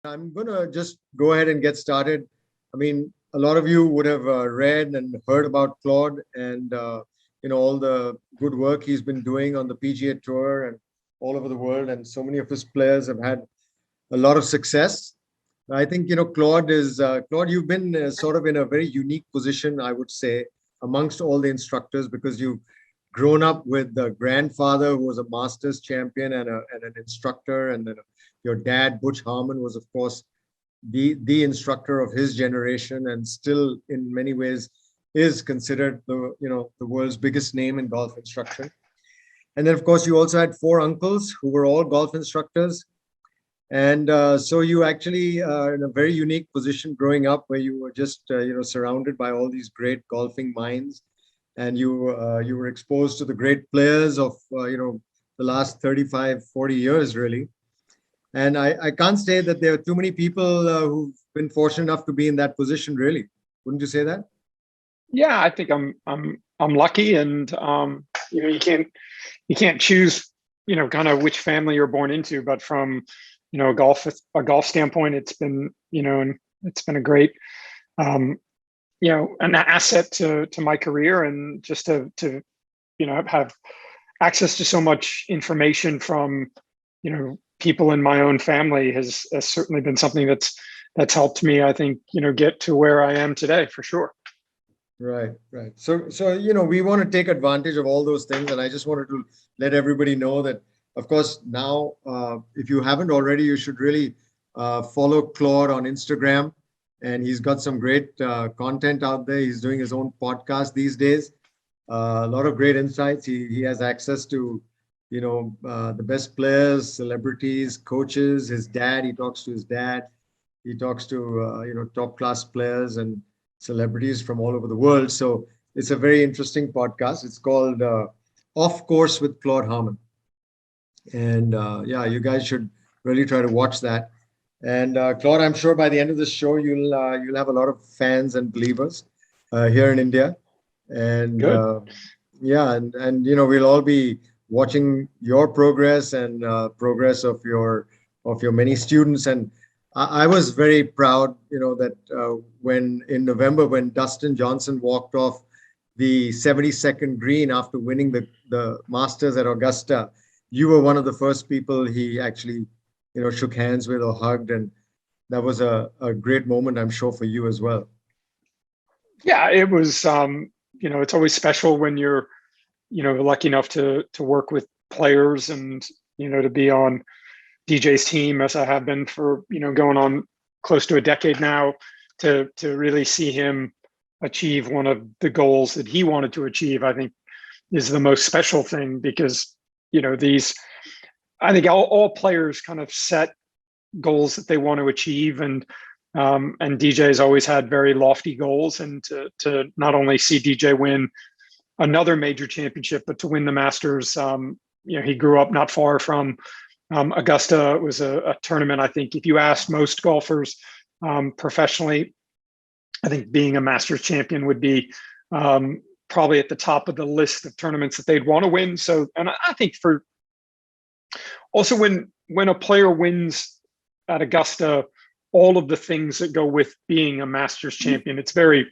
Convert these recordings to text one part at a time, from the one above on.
I'm going to just go ahead and get started. I mean, a lot of you would have read and heard about Claude and all the good work he's been doing on the PGA Tour and all over the world. And so many of his players have had a lot of success. I think, Claude is, Claude, you've been sort of in a very unique position, I would say, amongst all the instructors because you've grown up with the grandfather who was a Masters champion and an instructor. And then your dad, Butch Harmon, was, of course, the instructor of his generation and still in many ways is considered the world's biggest name in golf instruction. And then, of course, you also had four uncles who were all golf instructors. And so you actually are in a very unique position growing up where you were just, surrounded by all these great golfing minds. And you were exposed to the great players of, the last 35, 40 years, really. And I can't say that there are too many people who've been fortunate enough to be in that position, really. Wouldn't you say that? Yeah, I think I'm lucky, and you can't choose kind of which family you're born into, but from a golf standpoint, it's been it's been a great an asset to my career, and just to have access to so much information from people in my own family has certainly been something that's helped me, I think, get to where I am today, for sure. Right. So we want to take advantage of all those things, and I just wanted to let everybody know that, of course, now if you haven't already, you should really follow Claude on Instagram, and he's got some great content out there. He's doing his own podcast these days. A lot of great insights. He has access to the best players, celebrities, coaches, his dad. He talks to his dad. He talks to top class players and celebrities from all over the world. So it's a very interesting podcast. It's called Off Course with Claude Harmon. And you guys should really try to watch that. And Claude, I'm sure by the end of the show, you'll have a lot of fans and believers here in India. And we'll all be watching your progress and progress of your many students. And I was very proud, that when in November, when Dustin Johnson walked off the 72nd green after winning the Masters at Augusta, you were one of the first people he actually, shook hands with or hugged. And that was a great moment, I'm sure, for you as well. Yeah, it was, it's always special when you're, lucky enough to work with players and, to be on DJ's team, as I have been for, going on close to a decade now, to really see him achieve one of the goals that he wanted to achieve, I think is the most special thing, because, I think all players kind of set goals that they want to achieve, and DJ's always had very lofty goals, and to not only see DJ win another major championship, but to win the Masters. He grew up not far from Augusta. It was a tournament. I think if you asked most golfers professionally, I think being a Masters champion would be probably at the top of the list of tournaments that they'd want to win. So, and I think for also when a player wins at Augusta, all of the things that go with being a Masters champion, it's very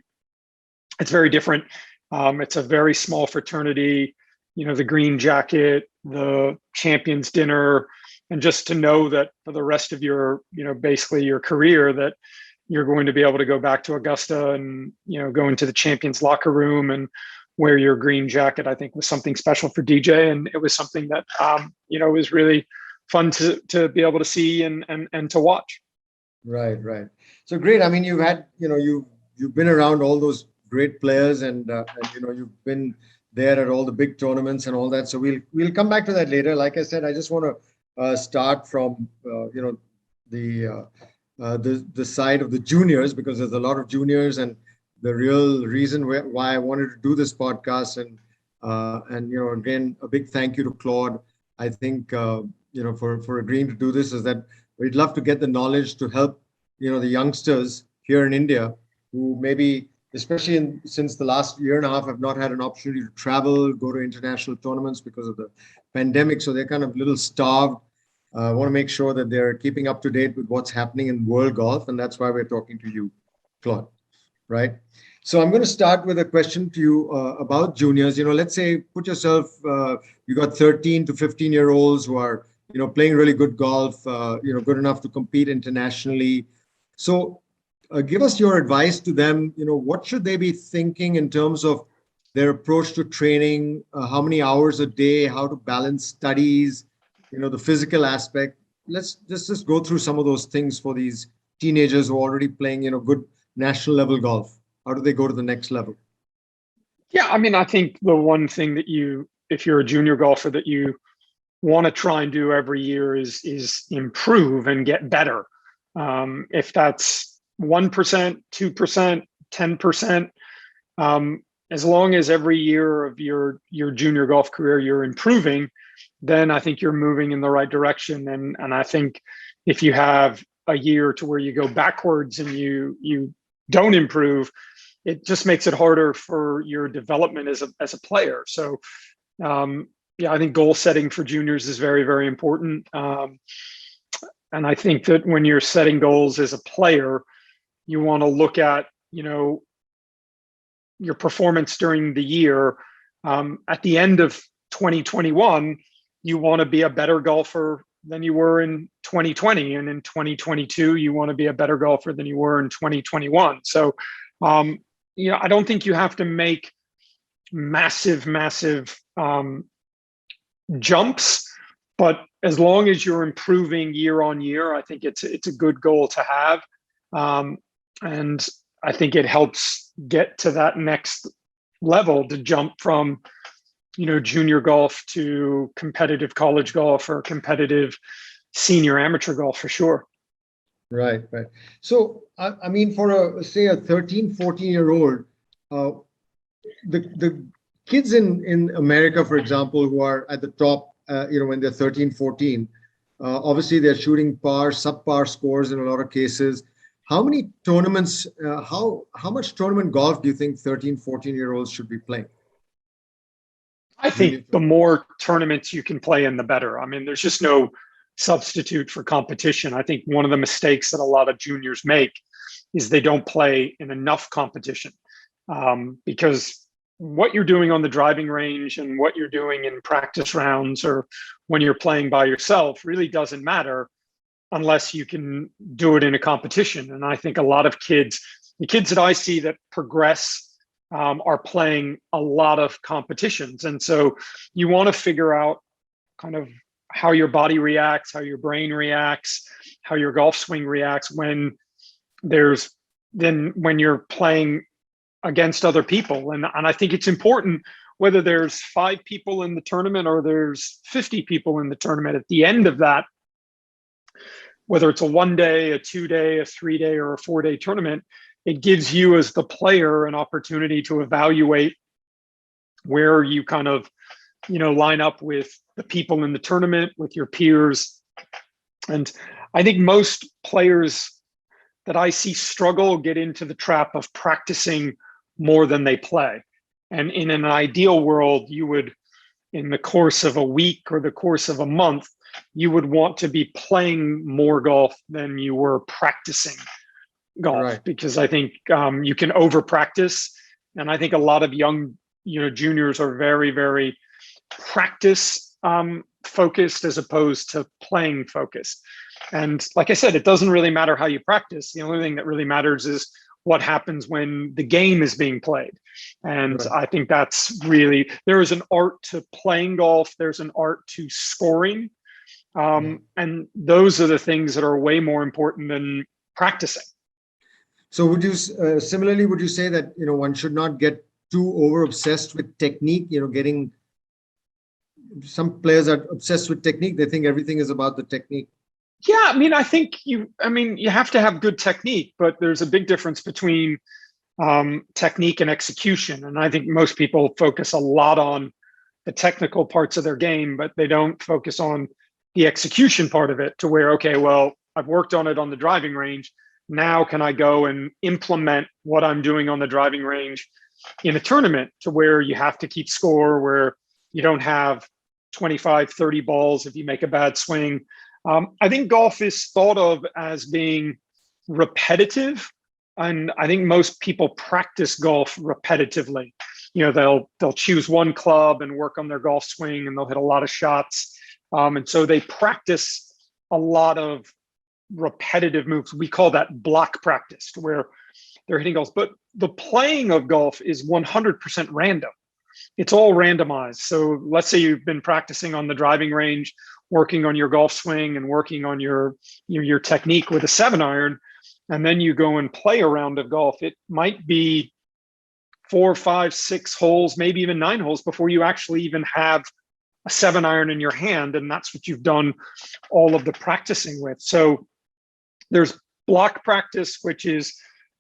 different. It's a very small fraternity, the green jacket, the champions dinner, and just to know that for the rest of your, basically your career, that you're going to be able to go back to Augusta and, go into the champions locker room and wear your green jacket, I think was something special for DJ. And it was something that, was really fun to be able to see and to watch. Right. So great. I mean, you've had, you've been around all those great players, and you've been there at all the big tournaments and all that. So we'll come back to that later. Like I said, I just want to start from the side of the juniors, because there's a lot of juniors, and the real reason why I wanted to do this podcast. And again, a big thank you to Claude. I think for agreeing to do this, is that we'd love to get the knowledge to help the youngsters here in India who maybe, especially since the last year and a half, have not had an opportunity to travel, go to international tournaments because of the pandemic. So they're kind of a little starved. I want to make sure that they're keeping up to date with what's happening in world golf. And that's why we're talking to you, Claude, right? So I'm going to start with a question to you about juniors. Let's say put yourself, you got 13 to 15-year-olds who are, playing really good golf, good enough to compete internationally. So give us your advice to them. What should they be thinking in terms of their approach to training, how many hours a day, how to balance studies, the physical aspect. Let's just go through some of those things for these teenagers who are already playing, good national level golf. How do they go to the next level? Yeah, I mean, I think the one thing that if you're a junior golfer, that you want to try and do every year is improve and get better. If that's 1%, 2%, 10%, as long as every year of your junior golf career you're improving, then I think you're moving in the right direction. And I think if you have a year to where you go backwards and you don't improve, it just makes it harder for your development as a player. So yeah, I think goal setting for juniors is very, very important. And I think that when you're setting goals as a player, you want to look at, your performance during the year. At the end of 2021, you want to be a better golfer than you were in 2020. And in 2022, you want to be a better golfer than you were in 2021. So, I don't think you have to make massive jumps, but as long as you're improving year on year, I think it's a good goal to have. And I think it helps get to that next level, to jump from, junior golf to competitive college golf or competitive senior amateur golf for sure. Right. So, I mean, for say a 13, 14-year-old, the kids in America, for example, who are at the top, when they're 13, 14, obviously they're shooting subpar scores in a lot of cases. How many tournaments, how much tournament golf do you think 13, 14-year-olds should be playing? I think the more tournaments you can play in, the better. I mean, there's just no substitute for competition. I think one of the mistakes that a lot of juniors make is they don't play in enough competition, because what you're doing on the driving range and what you're doing in practice rounds or when you're playing by yourself really doesn't matter unless you can do it in a competition. And I think a lot of the kids that I see that progress, are playing a lot of competitions. And so you want to figure out kind of how your body reacts, how your brain reacts, how your golf swing reacts when you're playing against other people. And I think it's important, whether there's 5 people in the tournament or there's 50 people in the tournament, at the end of that, whether it's a 1-day, a 2-day, a 3-day, or a 4-day tournament, it gives you as the player an opportunity to evaluate where you kind of, line up with the people in the tournament, with your peers. And I think most players that I see struggle get into the trap of practicing more than they play. And in an ideal world, you would, in the course of a week or the course of a month, you would want to be playing more golf than you were practicing golf, right? Because I think you can over practice. And I think a lot of young, juniors are very, very practice focused as opposed to playing focused. And like I said, it doesn't really matter how you practice. The only thing that really matters is what happens when the game is being played. And right. I think that's really, there is an art to playing golf. There's an art to scoring. And those are the things that are way more important than practicing. So would you, similarly, would you say that, one should not get too over obsessed with technique, getting, some players are obsessed with technique. They think everything is about the technique. Yeah, I mean, I think you have to have good technique, but there's a big difference between technique and execution. And I think most people focus a lot on the technical parts of their game, but they don't focus on the execution part of it, to where, okay, well, I've worked on it on the driving range. Now can I go and implement what I'm doing on the driving range in a tournament, to where you have to keep score, where you don't have 25, 30 balls if you make a bad swing. I think golf is thought of as being repetitive, and I think most people practice golf repetitively. They'll choose one club and work on their golf swing, and they'll hit a lot of shots, and so they practice a lot of repetitive moves. We call that block practice, where they're hitting golf. But the playing of golf is 100% random. It's all randomized. So let's say you've been practicing on the driving range, working on your golf swing and working on your technique with a 7-iron, and then you go and play a round of golf. It might be 4, 5, 6 holes, maybe even 9 holes before you actually even have a 7-iron in your hand, and that's what you've done all of the practicing with. So there's block practice, which is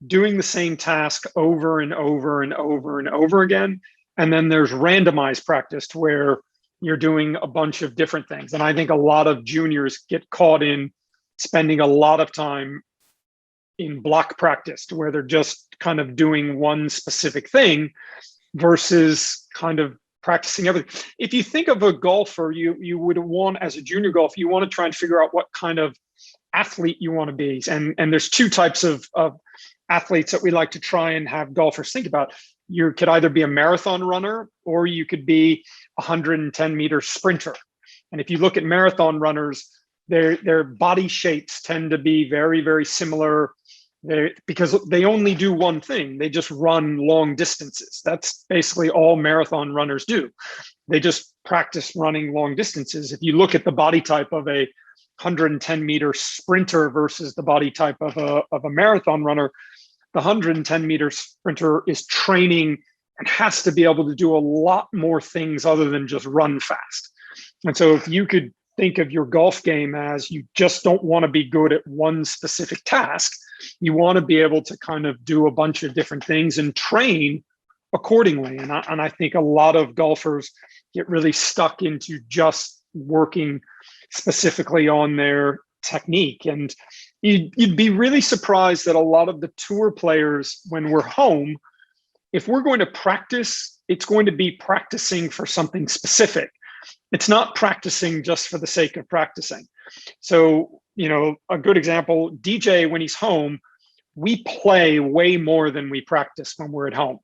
doing the same task over and over and over and over again. And then there's randomized practice, where you're doing a bunch of different things. And I think a lot of juniors get caught in spending a lot of time in block practice, where they're just kind of doing one specific thing versus kind of practicing everything. If you think of a golfer, you would want, as a junior golfer, you want to try and figure out what kind of athlete you want to be. And there's 2 types of athletes that we like to try and have golfers think about. You could either be a marathon runner, or you could be a 110-meter sprinter. And if you look at marathon runners, their body shapes tend to be very, very similar, because they only do one thing. They just run long distances. That's basically all marathon runners do. They just practice running long distances. If you look at the body type of a 110-meter sprinter versus the body type of a marathon runner, the 110-meter sprinter is training and has to be able to do a lot more things other than just run fast. And so if you could think of your golf game as, you just don't want to be good at one specific task, you want to be able to kind of do a bunch of different things and train accordingly. And I think a lot of golfers get really stuck into just working specifically on their technique. And you'd be really surprised that a lot of the tour players, when we're home, if we're going to practice, it's going to be practicing for something specific. It's not practicing just for the sake of practicing. So, a good example, DJ, when he's home, we play way more than we practice when we're at home.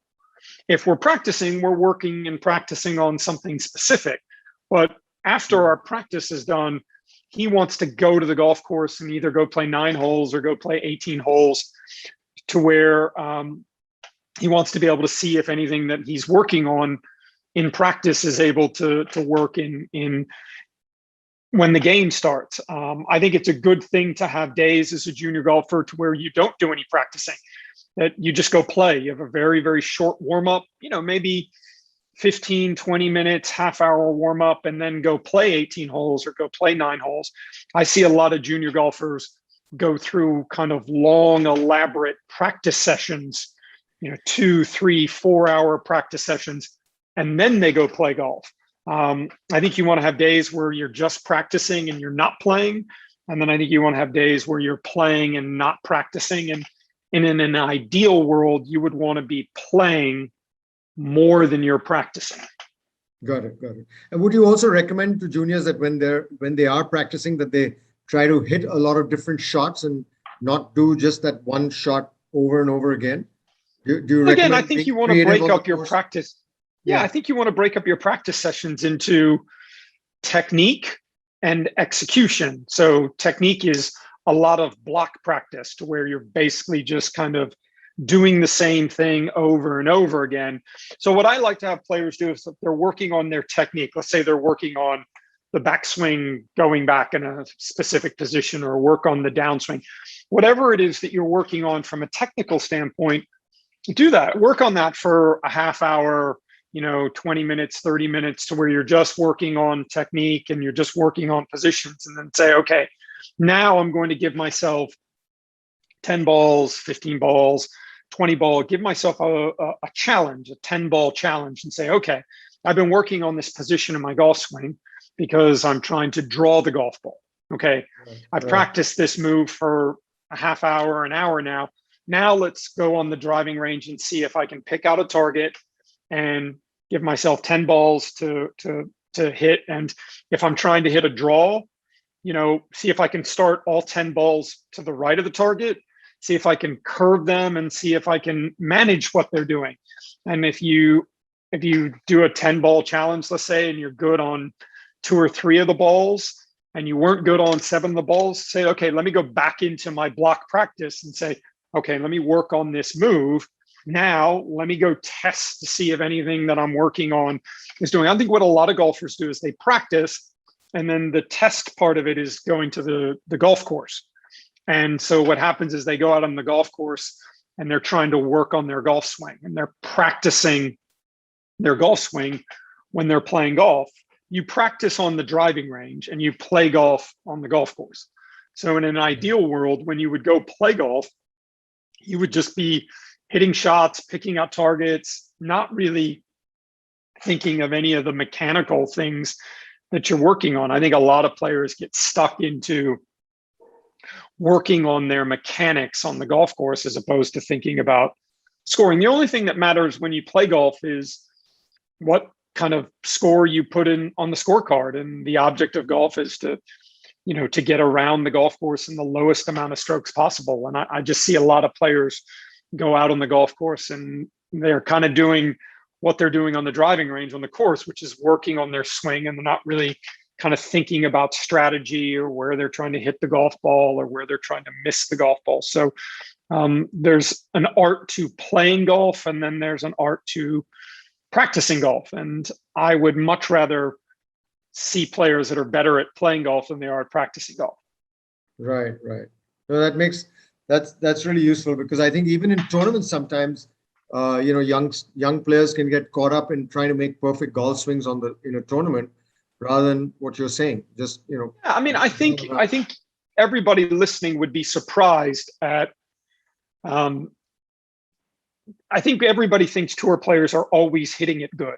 If we're practicing, we're working and practicing on something specific. But after our practice is done, he wants to go to the golf course and either go play 9 holes or go play 18 holes, to where he wants to be able to see if anything that he's working on in practice is able to work in when the game starts. I think it's a good thing to have days as a junior golfer to where you don't do any practicing, that you just go play. You have a very, very short warm up, maybe 15, 20 minutes, half-hour warm up, and then go play 18 holes or go play 9 holes. I see a lot of junior golfers go through kind of long, elaborate practice sessions, 2, 3, 4-hour practice sessions, and then they go play golf. I think you want to have days where you're just practicing and you're not playing. And then I think you want to have days where you're playing and not practicing. And in an ideal world, you would want to be playing more than you're practicing. Got it. And would you also recommend to juniors that when they are practicing, that they try to hit a lot of different shots and not do just that one shot over and over again? Do you recommend? Again, I think you want to break up your practice. Yeah, I think you want to break up your practice sessions into technique and execution. So technique is a lot of block practice, to where you're basically just kind of doing the same thing over and over again. So what I like to have players do is, if they're working on their technique, let's say they're working on the backswing, going back in a specific position, or work on the downswing, whatever it is that you're working on from a technical standpoint, do that. Work on that for a half hour, 20 minutes, 30 minutes, to where you're just working on technique and you're just working on positions, and then say, okay, now I'm going to give myself 10 balls, 15 balls, 20 ball, give myself a challenge, a 10-ball challenge, and say, okay, I've been working on this position in my golf swing because I'm trying to draw the golf ball. Okay, I've practiced this move for a half hour, an hour now. Now let's go on the driving range and see if I can pick out a target and give myself 10 balls to hit. And if I'm trying to hit a draw, see if I can start all 10 balls to the right of the target, see if I can curve them, and see if I can manage what they're doing. And if you do a 10 ball challenge, let's say, and you're good on 2 or 3 of the balls, and you weren't good on 7 of the balls, say, okay, let me go back into my block practice and say, okay, let me work on this move. Now, let me go test to see if anything that I'm working on is doing. I think what a lot of golfers do is they practice, and then the test part of it is going to the golf course. And so what happens is they go out on the golf course and they're trying to work on their golf swing, and they're practicing their golf swing when they're playing golf. You practice on the driving range and you play golf on the golf course. So in an ideal world, when you would go play golf, you would just be hitting shots, picking out targets, not really thinking of any of the mechanical things that you're working on. I think a lot of players get stuck into working on their mechanics on the golf course as opposed to thinking about scoring. The only thing that matters when you play golf is what kind of score you put in on the scorecard. And the object of golf is to get around the golf course in the lowest amount of strokes possible. And I just see a lot of players go out on the golf course and they're kind of doing what they're doing on the driving range on the course, which is working on their swing, and they're not really kind of thinking about strategy or where they're trying to hit the golf ball or where they're trying to miss the golf ball. So there's an art to playing golf, and then there's an art to practicing golf. And I would much rather see players that are better at playing golf than they are at practicing golf. Right. No, that's really useful, because I think even in tournaments sometimes, young players can get caught up in trying to make perfect golf swings on the tournament, rather than what you're saying. Just Yeah, I mean, I think everybody listening would be surprised at. I think everybody thinks tour players are always hitting it good.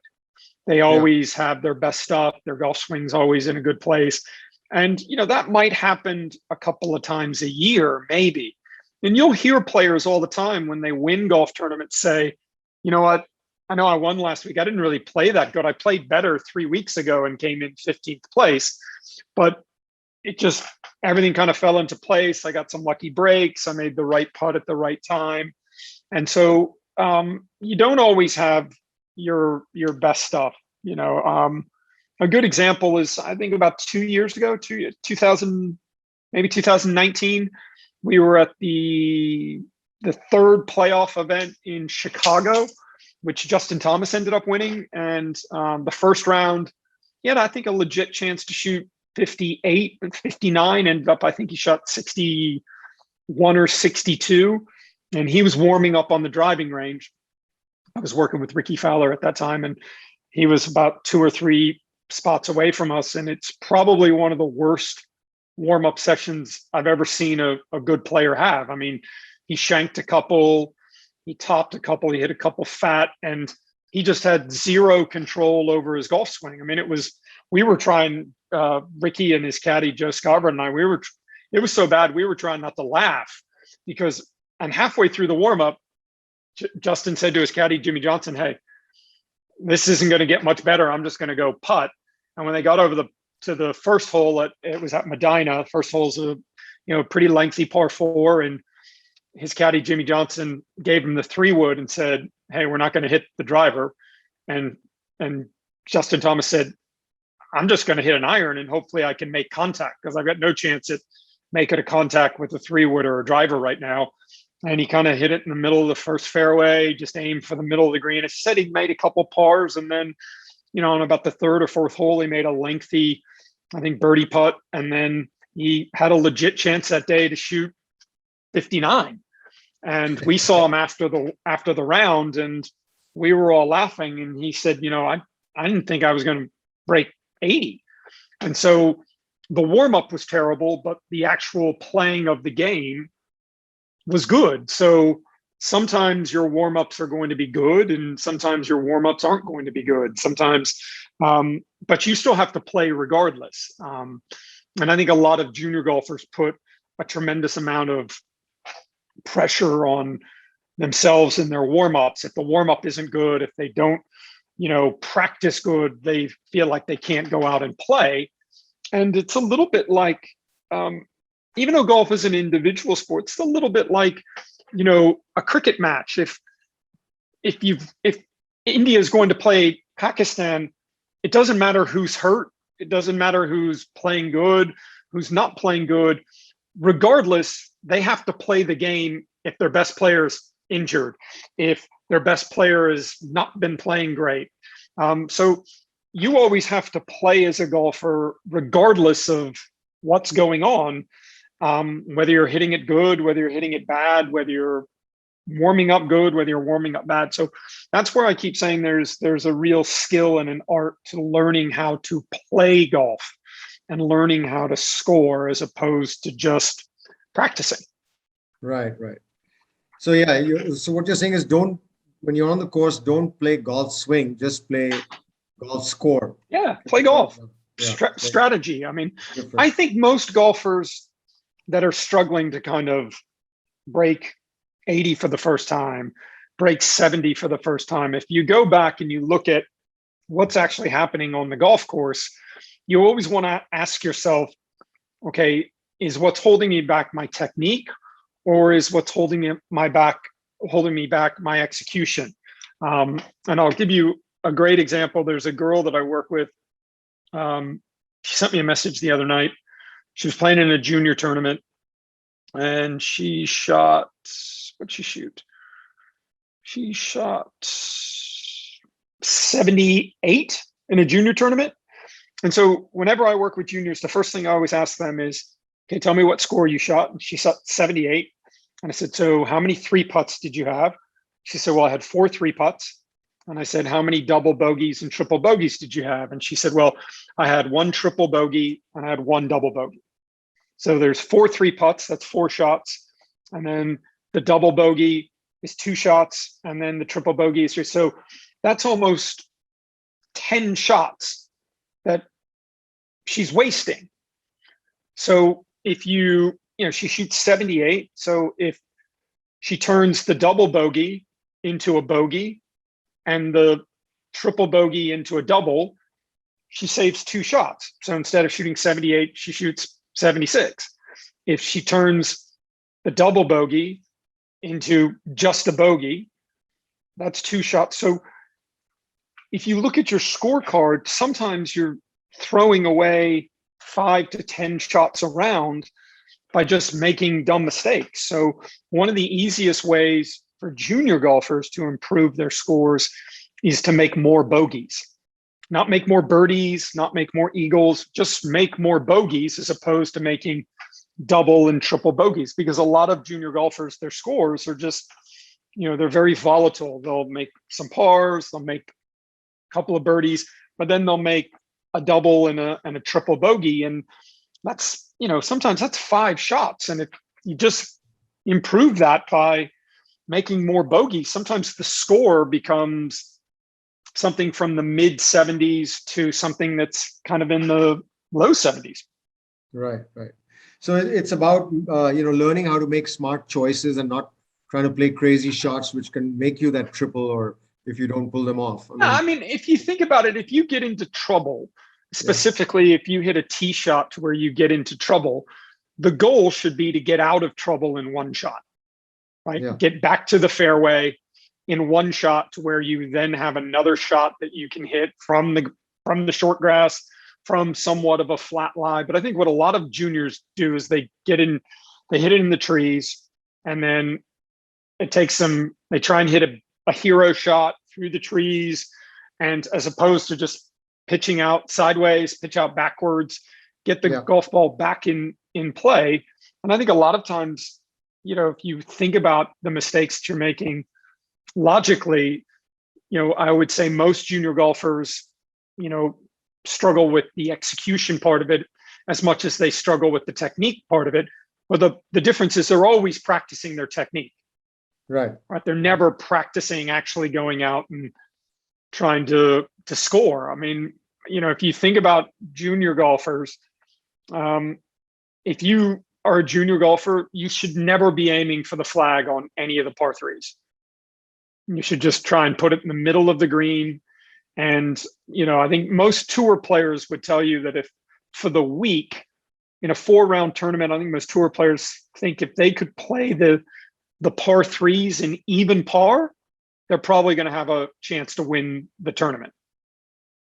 They always have their best stuff. Their golf swing's always in a good place. And, that might happen a couple of times a year, maybe. And you'll hear players all the time when they win golf tournaments say, you know what, I know I won last week. I didn't really play that good. I played better 3 weeks ago and came in 15th place. But everything kind of fell into place. I got some lucky breaks. I made the right putt at the right time. And so you don't always have your best stuff. A good example is, I think about 2 years ago, 2019, we were at the third playoff event in Chicago, which Justin Thomas ended up winning. And the first round, he had, I think, a legit chance to shoot 58 and 59. Ended up, I think he shot 61 or 62. And he was warming up on the driving range. I was working with Ricky Fowler at that time, and he was about 2 or 3 spots away from us. And it's probably one of the worst warm-up sessions I've ever seen a good player have. I mean, he shanked a couple, he topped a couple, he hit a couple fat, and he just had zero control over his golf swing. I mean, we were trying, Ricky and his caddy, Joe Scarborough and I, it was so bad, we were trying not to laugh, and halfway through the warm-up, Justin said to his caddy, Jimmy Johnson, hey, this isn't going to get much better. I'm just going to go putt. And when they got over to the first hole, it was at Medina. First hole's a pretty lengthy par 4, and his caddy Jimmy Johnson gave him the 3-wood and said, "Hey, we're not going to hit the driver." And Justin Thomas said, "I'm just going to hit an iron and hopefully I can make contact, because I've got no chance at making a contact with a 3-wood or a driver right now." And he kind of hit it in the middle of the first fairway, just aimed for the middle of the green. He said he made a couple pars, and then, on about the 3rd or 4th hole, he made a lengthy, I think, birdie putt. And then he had a legit chance that day to shoot 59. And we saw him after the round, and we were all laughing. And he said, I didn't think I was going to break 80. And so the warm-up was terrible, but the actual playing of the game was good. So sometimes your warm-ups are going to be good, and sometimes your warm-ups aren't going to be good. Sometimes, but you still have to play regardless. And I think a lot of junior golfers put a tremendous amount of pressure on themselves in their warm-ups. If the warm-up isn't good, if they don't, practice good, they feel like they can't go out and play. And it's a little bit like, even though golf is an individual sport, it's a little bit like, a cricket match. If India is going to play Pakistan, it doesn't matter who's hurt. It doesn't matter who's playing good, who's not playing good. Regardless, they have to play the game if their best player is injured, if their best player has not been playing great. So you always have to play as a golfer, regardless of what's going on, whether you're hitting it good, whether you're hitting it bad, whether you're warming up good, whether you're warming up bad. So that's where I keep saying there's a real skill and an art to learning how to play golf and learning how to score as opposed to just practicing. Right. So yeah, so what you're saying is when you're on the course, don't play golf swing, just play golf score. Yeah, play golf. Yeah. Strategy. I mean, Different. I think most golfers that are struggling to kind of break 80 for the first time, break 70 for the first time, if you go back and you look at what's actually happening on the golf course, you always want to ask yourself, okay, is what's holding me back my technique, or is what's holding me back my execution? And I'll give you a great example. There's a girl that I work with. She sent me a message the other night. She was playing in a junior tournament, and she shot, what'd she shoot? She shot 78 in a junior tournament. And so whenever I work with juniors, the first thing I always ask them is, okay, tell me what score you shot. And she shot 78. And I said, so how many 3-putts did you have? She said, well, I had 4 3-putts. And I said, how many double bogeys and triple bogeys did you have? And she said, well, I had 1 triple bogey and I had 1 double bogey. So there's 4 3-putts, that's 4 shots. And then the double bogey is 2 shots. And then the triple bogey is 3. So that's almost 10 shots that she's wasting. So if she shoots 78. So if she turns the double bogey into a bogey and the triple bogey into a double, she saves 2 shots. So instead of shooting 78, she shoots 76. If she turns the double bogey into just a bogey, that's 2 shots. So if you look at your scorecard, sometimes you're throwing away 5 to 10 shots around by just making dumb mistakes. So one of the easiest ways for junior golfers to improve their scores is to make more bogeys. Not make more birdies, not make more eagles, just make more bogeys as opposed to making double and triple bogeys. Because a lot of junior golfers, their scores are just, they're very volatile. They'll make some pars, they'll make a couple of birdies, but then they'll make a double and a triple bogey. And that's, sometimes that's 5 shots. And if you just improve that by making more bogeys, sometimes the score becomes something from the mid 70s to something that's kind of in the low 70s. Right. So it's about, learning how to make smart choices and not trying to play crazy shots, which can make you that triple, or if you don't pull them off. I mean, if you think about it, if you get into trouble, specifically if you hit a tee shot to where you get into trouble, the goal should be to get out of trouble in 1 shot, right? Yeah. Get back to the fairway in 1 shot to where you then have another shot that you can hit from the short grass, from somewhat of a flat lie. But I think what a lot of juniors do is they hit it in the trees, and then it takes them, they try and hit a hero shot through the trees, and as opposed to just pitching out sideways, pitch out backwards, get the golf ball back in play. And I think a lot of times, if you think about the mistakes that you're making logically, I would say most junior golfers, struggle with the execution part of it as much as they struggle with the technique part of it. But the difference is they're always practicing their technique. Right. They're never practicing actually going out and trying to score. I mean, if you think about junior golfers, if you are a junior golfer, you should never be aiming for the flag on any of the par 3s. You should just try and put it in the middle of the green. And, I think most tour players would tell you that if for the week in a 4-round tournament, I think most tour players think if they could play the par threes in even par, they're probably going to have a chance to win the tournament.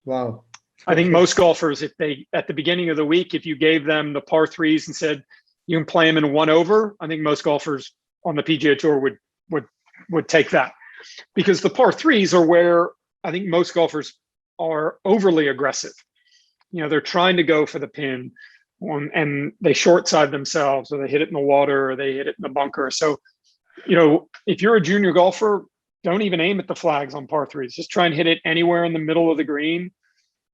Wow. I think most golfers, if they, at the beginning of the week, if you gave them the par threes and said you can play them in 1 over, I think most golfers on the PGA Tour would take that, because the par threes are where I think most golfers are overly aggressive. They're trying to go for the pin, and they short side themselves, or they hit it in the water, or they hit it in the bunker. So, if you're a junior golfer, don't even aim at the flags on par threes. Just try and hit it anywhere in the middle of the green,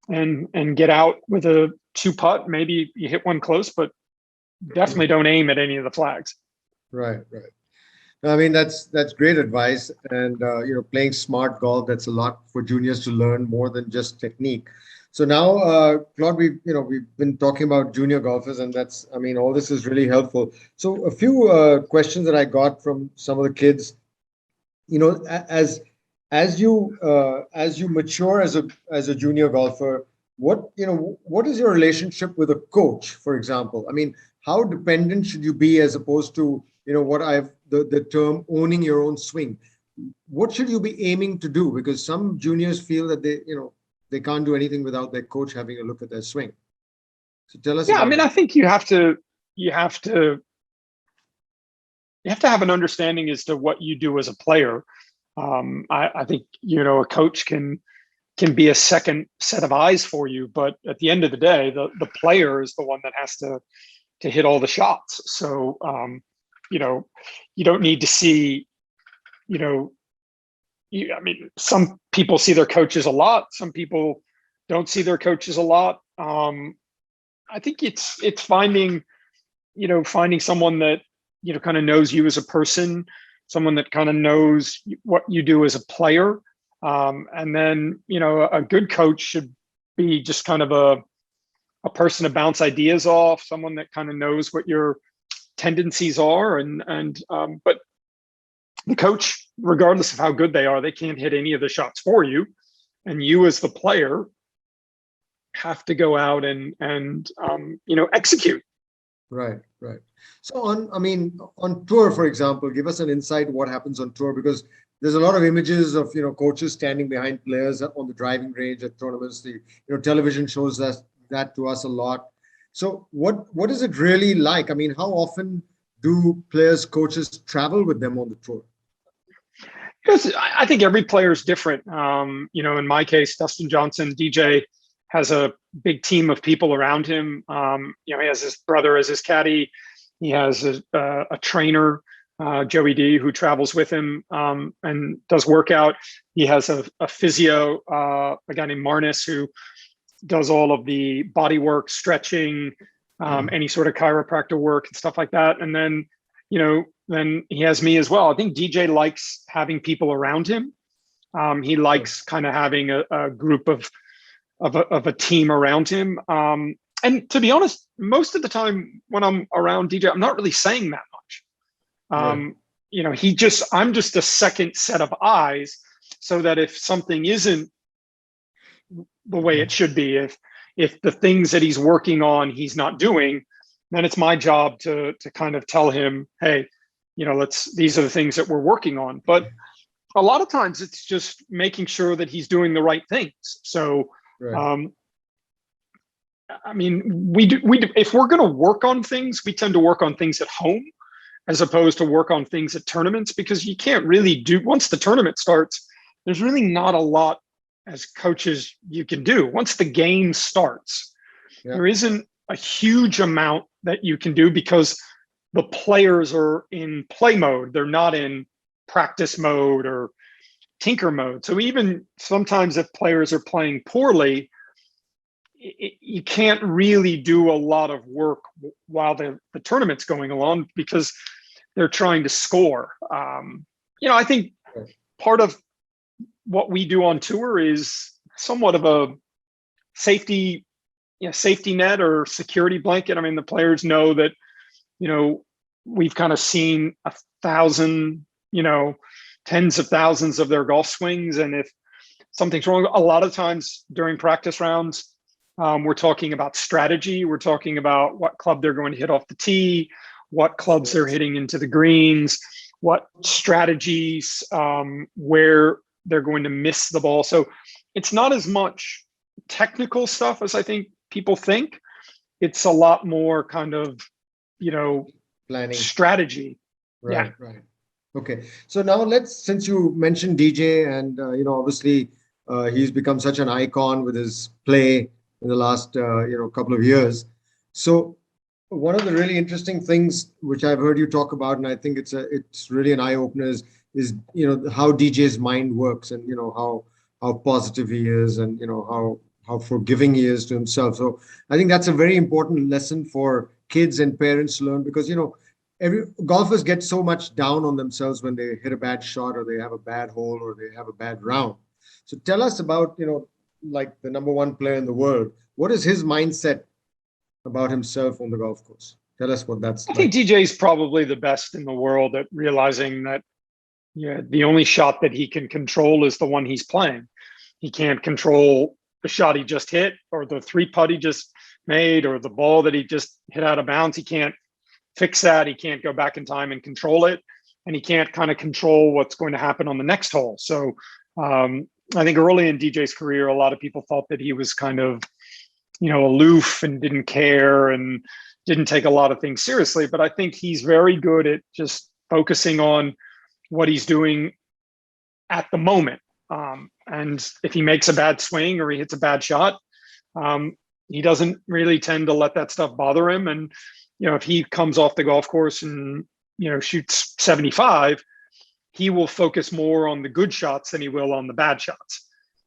and get out with a 2-putt. Maybe you hit one close, but definitely don't aim at any of the flags. Right. I mean, that's great advice. And playing smart golf, that's a lot for juniors to learn, more than just technique. So now, Claude, we've been talking about junior golfers, and all this is really helpful. So a few questions that I got from some of the kids, as you mature as a junior golfer, what is your relationship with a coach, for example? I mean, how dependent should you be, as opposed to the term owning your own swing? What should you be aiming to do? Because some juniors feel that they can't do anything without their coach having a look at their swing. So tell us. Yeah, I think you have to have an understanding as to what you do as a player. I think a coach can be a second set of eyes for you, but at the end of the day, the player is the one that has to hit all the shots. So you don't need to see, some people see their coaches a lot. Some people don't see their coaches a lot. I think it's finding someone that, kind of knows you as a person, someone that kind of knows what you do as a player. And then, a good coach should be just kind of a person to bounce ideas off, someone that kind of knows what your tendencies are. But the coach, regardless of how good they are, they can't hit any of the shots for you. And you as the player have to go out and execute. Right. So on tour, for example, give us an insight what happens on tour, because there's a lot of images of coaches standing behind players on the driving range at tournaments. The television shows that to us a lot. So what is it really like? I mean, how often do players' coaches travel with them on the tour? Yes, I think every player is different. In my case, Dustin Johnson, DJ, has a big team of people around him. He has his brother as his caddy. He has a trainer, Joey D, who travels with him and does workout. He has a physio, a guy named Marnus, who does all of the body work, stretching, any sort of chiropractor work and stuff like that. And then, then he has me as well. I think DJ likes having people around him. He likes kind of having a group of a team around him. And to be honest, most of the time when I'm around DJ, I'm not really saying that much. I'm just a second set of eyes, so that if something isn't the way it should be, if the things that he's working on he's not doing, then it's my job to kind of tell him, hey, these are the things that we're working on. But a lot of times it's just making sure that he's doing the right things. So right. We do. If we're going to work on things, we tend to work on things at home as opposed to work on things at tournaments, because you can't really once the tournament starts, there's really not a lot as coaches you can do. Once the game starts, there isn't a huge amount that you can do, because the players are in play mode. They're not in practice mode or tinker mode. So even sometimes if players are playing poorly, you can't really do a lot of work while the tournament's going along, because they're trying to score. I think part of what we do on tour is somewhat of a safety net or security blanket. The players know that, we've kind of seen 1,000, tens of thousands of their golf swings. And if something's wrong, a lot of times during practice rounds, We're talking about strategy. We're talking about what club they're going to hit off the tee, what clubs they're hitting into the greens, what strategies, where they're going to miss the ball. So it's not as much technical stuff as I think people think. It's a lot more kind of, Planning. strategy. Right, Yeah. right. Okay. So now since you mentioned DJ and, obviously he's become such an icon with his play in the last, couple of years. So one of the really interesting things which I've heard you talk about, and I think it's really an eye opener is how DJ's mind works, and how positive he is, and how forgiving he is to himself. So I think that's a very important lesson for kids and parents to learn, because every golfers get so much down on themselves when they hit a bad shot, or they have a bad hole, or they have a bad round. So tell us about like the number one player in the world. What is his mindset about himself on the golf course? Tell us what that's I like. think DJ is probably the best in the world at realizing that the only shot that he can control is the one he's playing. He can't control the shot he just hit, or the three putt he just made, or the ball that he just hit out of bounds. He can't fix that. He can't go back in time and control it. And he can't kind of control what's going to happen on the next hole. So I think early in DJ's career, a lot of people thought that he was kind of, aloof and didn't care and didn't take a lot of things seriously. But I think he's very good at just focusing on what he's doing at the moment. And if he makes a bad swing or he hits a bad shot, he doesn't really tend to let that stuff bother him. And, if he comes off the golf course and, shoots 75, he will focus more on the good shots than he will on the bad shots.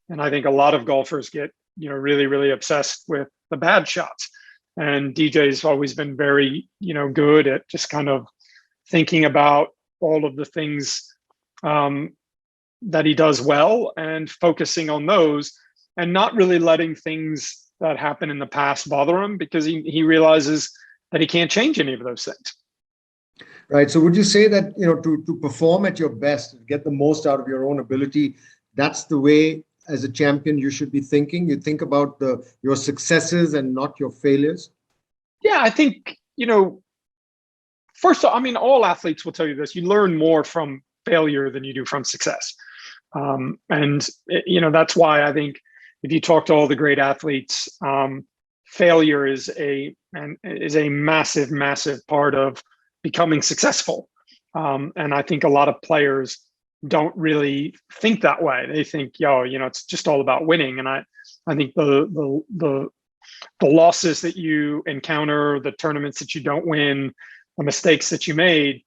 And I think a lot of golfers get, really, really obsessed with the bad shots. And DJ's always been very, good at just kind of thinking about all of the things that he does well and focusing on those, and not really letting things that happen in the past bother him, because he realizes that he can't change any of those things. Right. So would you say that, to perform at your best, get the most out of your own ability, that's the way as a champion you should be thinking? You think about your successes and not your failures? Yeah, I think, first of all, I mean, all athletes will tell you this: you learn more from failure than you do from success. And that's why I think if you talk to all the great athletes, failure is a massive, massive part of becoming successful. And I think a lot of players don't really think that way. They think, it's just all about winning. And I think the losses that you encounter, the tournaments that you don't win, the mistakes that you made,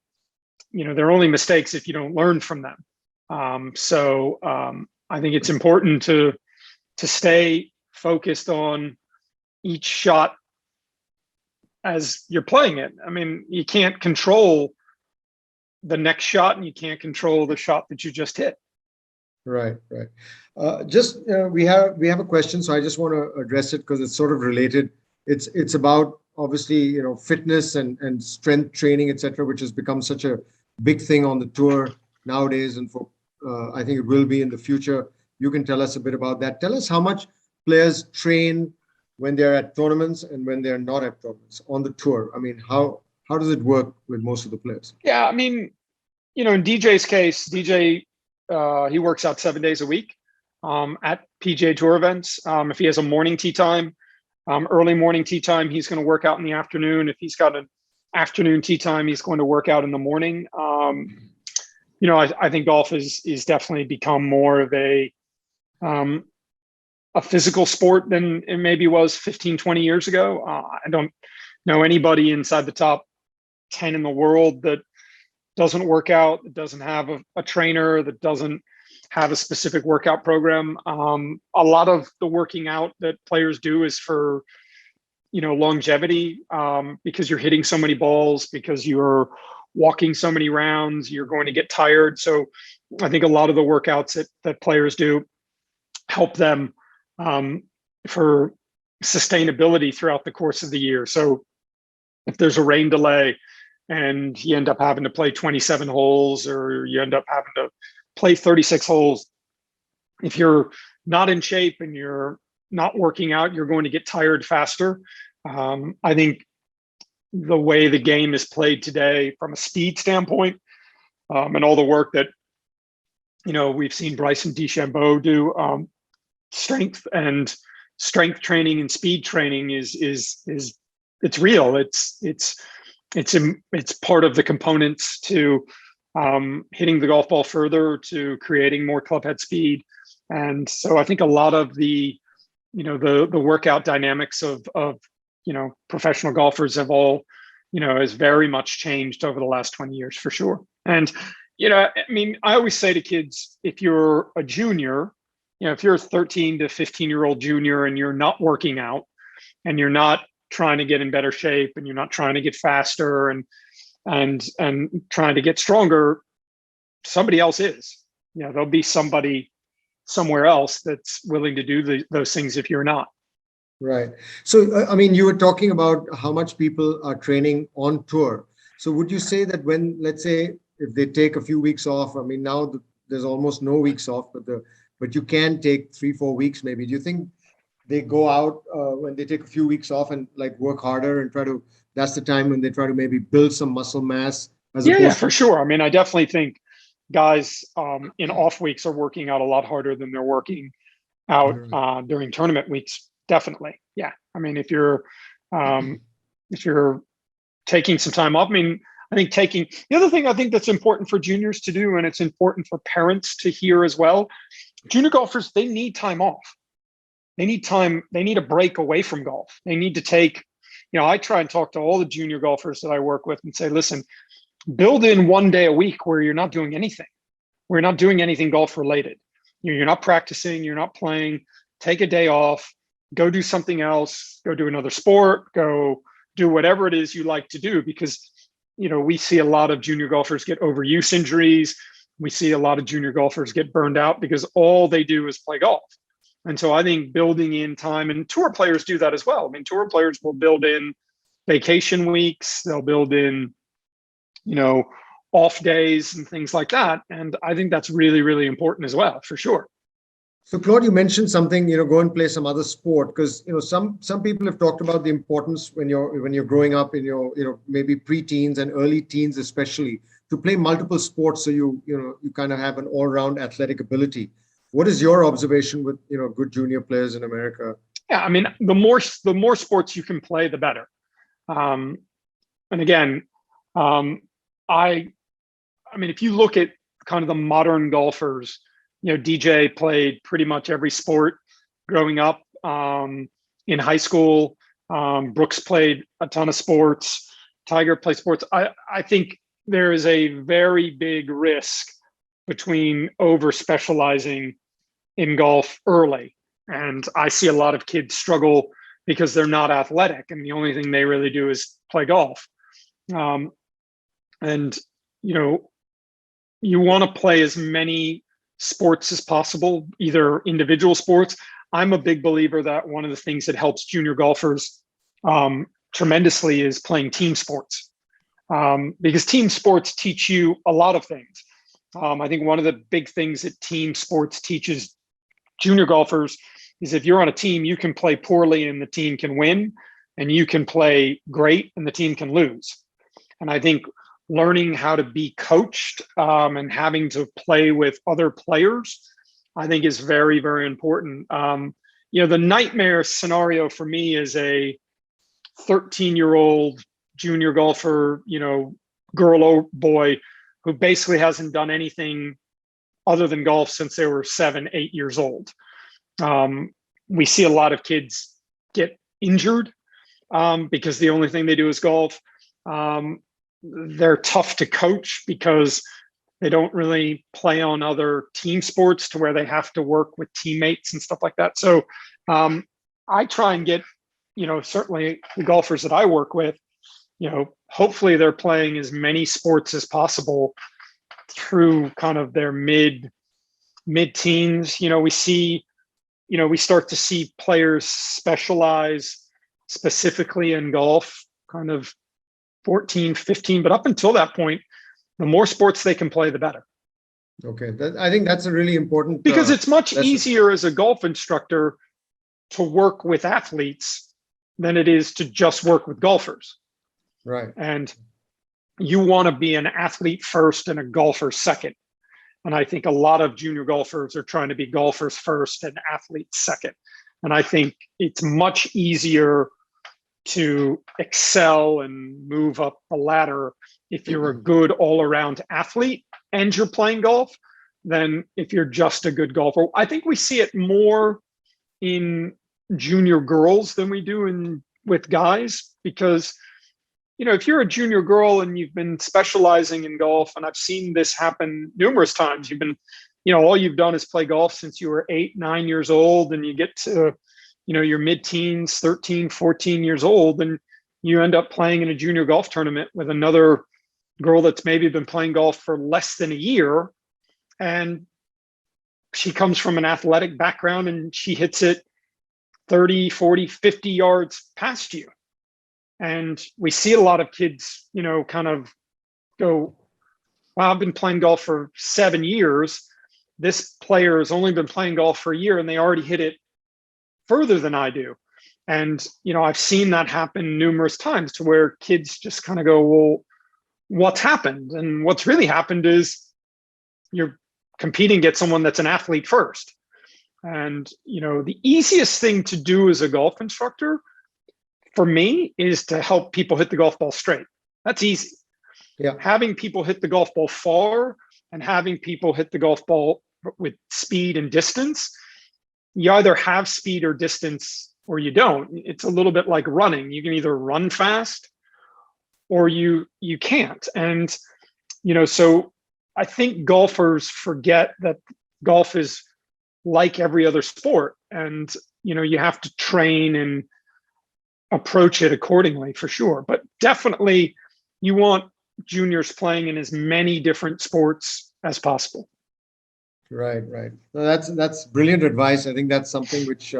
they're only mistakes if you don't learn from them. So I think it's important to stay focused on each shot as you're playing it. I mean, you can't control the next shot, and you can't control the shot that you just hit. Right, right. We have a question, so I just want to address it because it's sort of related. It's about obviously fitness and strength training, etc., which has become such a big thing on the tour nowadays, and for I think it will be in the future. You can tell us a bit about that. Tell us how much players train when they're at tournaments and when they're not at tournaments on the tour. I mean, how does it work with most of the players? Yeah, I mean, in DJ's case, DJ, he works out 7 days a week at PGA Tour events. If he has a morning tee time, early morning tee time, he's going to work out in the afternoon. If he's got an afternoon tee time, he's going to work out in the morning. I think golf is definitely become more of a physical sport than it maybe was 15, 20 years ago. I don't know anybody inside the top 10 in the world that doesn't work out, that doesn't have a trainer, that doesn't have a specific workout program. A lot of the working out that players do is for, longevity, because you're hitting so many balls, because you're walking so many rounds, you're going to get tired. So I think a lot of the workouts that players do help them for sustainability throughout the course of the year. So if there's a rain delay and you end up having to play 27 holes, or you end up having to play 36 holes, if you're not in shape and you're not working out, you're going to get tired faster. I think the way the game is played today from a speed standpoint, and all the work that, we've seen Bryson DeChambeau do, strength training and speed training is it's real. It's part of the components to hitting the golf ball further, to creating more club head speed. And so I think a lot of the workout dynamics of professional golfers have all, has very much changed over the last 20 years for sure. And, I always say to kids, if you're a junior, if you're a 13 to 15-year-old junior and you're not working out and you're not trying to get in better shape and you're not trying to get faster and trying to get stronger, somebody else is. There'll be somebody somewhere else that's willing to do those things if you're not. Right. So, you were talking about how much people are training on tour. So would you say that when, let's say, if they take a few weeks off, now there's almost no weeks off, but you can take 3-4 weeks maybe. Do you think they go out when they take a few weeks off and like work harder and that's the time when they try to maybe build some muscle mass? Yeah, for sure. I definitely think guys in off weeks are working out a lot harder than they're working out during tournament weeks. Definitely. Yeah. If you're taking some time off, I think the other thing I think that's important for juniors to do, and it's important for parents to hear as well, junior golfers, they need time off. They need time. They need a break away from golf. They need to take, I try and talk to all the junior golfers that I work with and say, listen, build in one day a week where you're not doing anything. We're not doing anything golf related. You're not practicing, you're not playing. Take a day off, go do something else, go do another sport, go do whatever it is you like to do, because we see a lot of junior golfers get overuse injuries. We see a lot of junior golfers get burned out because all they do is play golf. And so I think building in time, and tour players do that as well. Tour players will build in vacation weeks, they'll build in, off days and things like that. And I think that's really, really important as well, for sure. So Claude, you mentioned something, go and play some other sport, because some people have talked about the importance when you're growing up in your maybe pre-teens and early teens especially, to play multiple sports so you kind of have an all-round athletic ability. What is your observation with good junior players in America? Yeah, the more sports you can play, the better. And again, if you look at kind of the modern golfers, DJ played pretty much every sport growing up. In high school, Brooks played a ton of sports. Tiger played sports. I think there is a very big risk between over specializing in golf early. And I see a lot of kids struggle because they're not athletic and the only thing they really do is play golf. And you want to play as many sports as possible, either individual sports. I'm a big believer that one of the things that helps junior golfers tremendously is playing team sports, because team sports teach you a lot of things. I think one of the big things that team sports teaches junior golfers is if you're on a team, you can play poorly and the team can win, and you can play great and the team can lose. And I think learning how to be coached and having to play with other players, I think is very, very important. The nightmare scenario for me is a 13-year-old junior golfer, girl or boy, who basically hasn't done anything other than golf since they were 7, 8 years old. We see a lot of kids get injured because the only thing they do is golf. They're tough to coach because they don't really play on other team sports to where they have to work with teammates and stuff like that. So I try and get, certainly the golfers that I work with, hopefully they're playing as many sports as possible through kind of their mid-teens. We start to see players specialize specifically in golf, kind of 14, 15, but up until that point, the more sports they can play, the better. Okay, I think that's a really important, because it's much easier as a golf instructor to work with athletes than it is to just work with golfers. Right. And you want to be an athlete first and a golfer second. And I think a lot of junior golfers are trying to be golfers first and athletes second. And I think it's much easier to excel and move up the ladder if you're a good all-around athlete and you're playing golf than if you're just a good golfer. I think we see it more in junior girls than we do with guys, because if you're a junior girl and you've been specializing in golf, and I've seen this happen numerous times, you've been, all you've done is play golf since you were 8, 9 years old, and you get to, your mid-teens, 13, 14 years old, and you end up playing in a junior golf tournament with another girl that's maybe been playing golf for less than a year. And she comes from an athletic background and she hits it 30, 40, 50 yards past you. And we see a lot of kids, kind of go, wow, I've been playing golf for 7 years. This player has only been playing golf for a year and they already hit it further than I do. And, I've seen that happen numerous times to where kids just kind of go, well, what's happened? And what's really happened is you're competing against someone that's an athlete first. And, the easiest thing to do as a golf instructor for me is to help people hit the golf ball straight. That's easy. Yeah. Having people hit the golf ball far and having people hit the golf ball with speed and distance, you either have speed or distance or you don't. It's a little bit like running. You can either run fast or you can't. And, so I think golfers forget that golf is like every other sport. And, you have to train and approach it accordingly for sure. But definitely you want juniors playing in as many different sports as possible. Right. No, that's brilliant advice. I think that's something which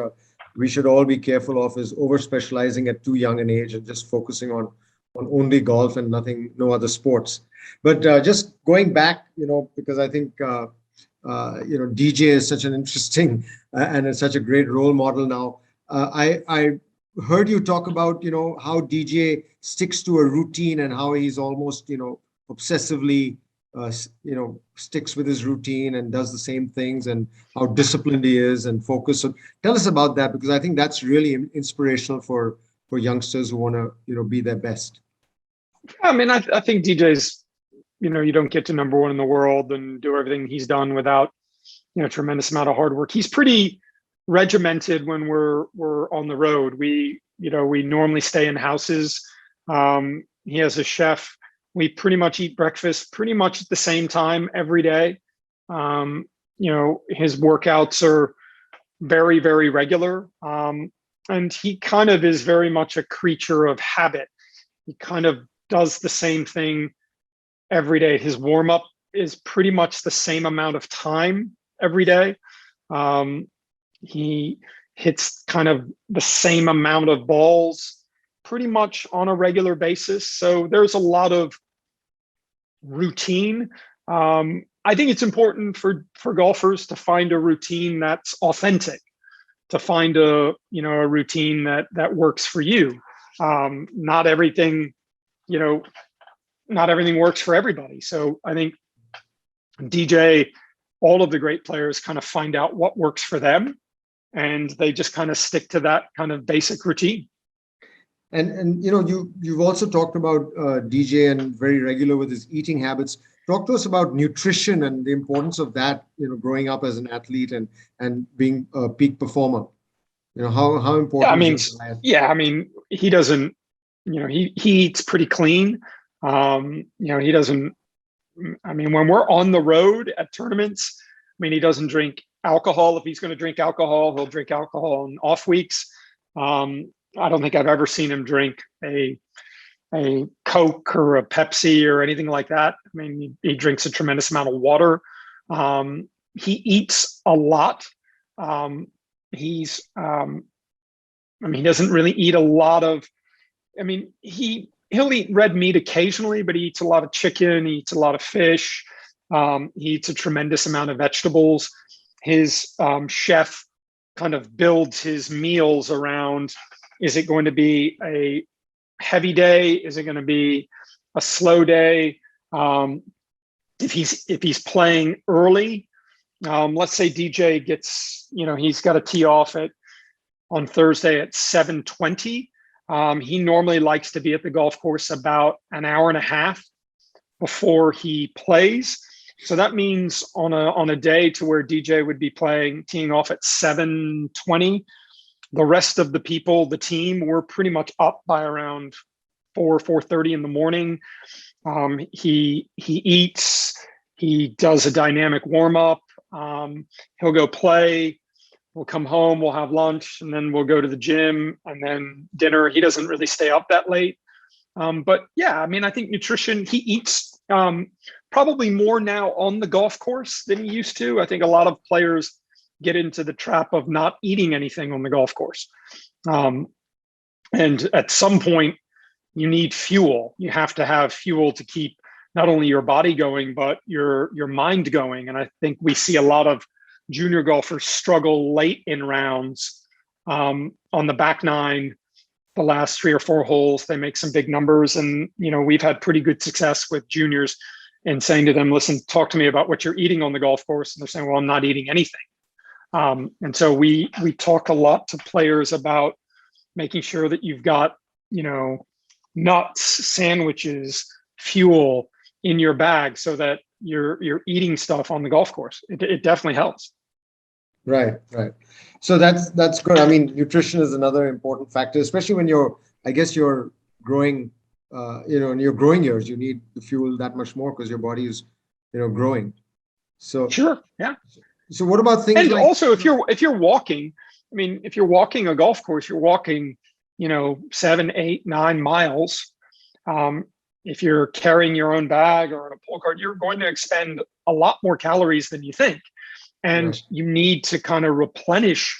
we should all be careful of, is over specializing at too young an age and just focusing on only golf and no other sports. But just going back, because I think DJ is such an interesting and is such a great role model now. I heard you talk about how DJ sticks to a routine and how he's almost obsessively sticks with his routine and does the same things, and how disciplined he is and focused. So tell us about that, because I think that's really inspirational for youngsters who want to be their best. I mean, I think DJ's, you don't get to number one in the world and do everything he's done without a tremendous amount of hard work. He's pretty regimented when we're on the road. We normally stay in houses. He has a chef. We pretty much eat breakfast pretty much at the same time every day. His workouts are very, very regular. And he kind of is very much a creature of habit. He kind of does the same thing every day. His warm-up is pretty much the same amount of time every day. He hits kind of the same amount of balls pretty much on a regular basis. So there's a lot of routine. I think it's important for golfers to find a routine that's authentic, to find a routine that works for you. Not everything works for everybody. So I think DJ, all of the great players kind of find out what works for them, and they just kind of stick to that kind of basic routine. And you've also talked about DJ and very regular with his eating habits. Talk to us about nutrition and the importance of that, growing up as an athlete and being a peak performer. How important is diet? I mean, he doesn't, he eats pretty clean. He doesn't, when we're on the road at tournaments, he doesn't drink alcohol. If he's going to drink alcohol, he'll drink alcohol on off weeks. I don't think I've ever seen him drink a Coke or a Pepsi or anything like that. He drinks a tremendous amount of water. He eats a lot. He doesn't really eat a lot of, he'll eat red meat occasionally, but he eats a lot of chicken, he eats a lot of fish. He eats a tremendous amount of vegetables. His chef kind of builds his meals around, is it going to be a heavy day? Is it going to be a slow day? If he's playing early, let's say DJ gets, he's got a tee off on Thursday at 7:20. He normally likes to be at the golf course about an hour and a half before he plays. So that means on a day to where DJ would be teeing off at 7:20, the rest of the people, the team, were pretty much up by around 4:30 in the morning. He eats, he does a dynamic warm up. He'll go play. We'll come home, we'll have lunch, and then we'll go to the gym and then dinner. He doesn't really stay up that late. But yeah, I mean, I think nutrition, he eats probably more now on the golf course than he used to. I think a lot of players get into the trap of not eating anything on the golf course. And at some point, you need fuel. You have to have fuel to keep not only your body going, but your mind going. And I think we see a lot of junior golfers struggle late in rounds. On the back nine, the last 3 or 4 holes, they make some big numbers. And, we've had pretty good success with juniors in saying to them, listen, talk to me about what you're eating on the golf course. And they're saying, well, I'm not eating anything. And so we talk a lot to players about making sure that you've got, nuts, sandwiches, fuel in your bag so that you're eating stuff on the golf course. It definitely helps. Right. So that's good. I mean, nutrition is another important factor, especially when you're growing, in your growing years, you need the fuel that much more because your body is, growing. So sure. Yeah. So what about things and like, also if you're walking, I mean, if you're walking a golf course, you're walking, 7, 8, 9 miles. If you're carrying your own bag or in a pull cart, you're going to expend a lot more calories than you think. And Right. you need to kind of replenish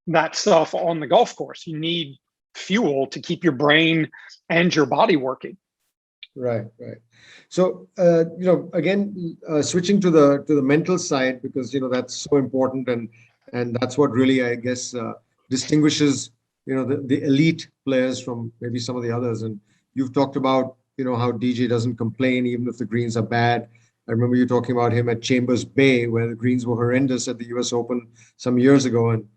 that stuff on the golf course. You need fuel to keep your brain and your body working. Right. So, again, switching to the mental side, because, that's so important. And that's what really, I guess, distinguishes, the elite players from maybe some of the others. And you've talked about, how DJ doesn't complain, even if the greens are bad. I remember you talking about him at Chambers Bay, where the greens were horrendous at the US Open some years ago. And,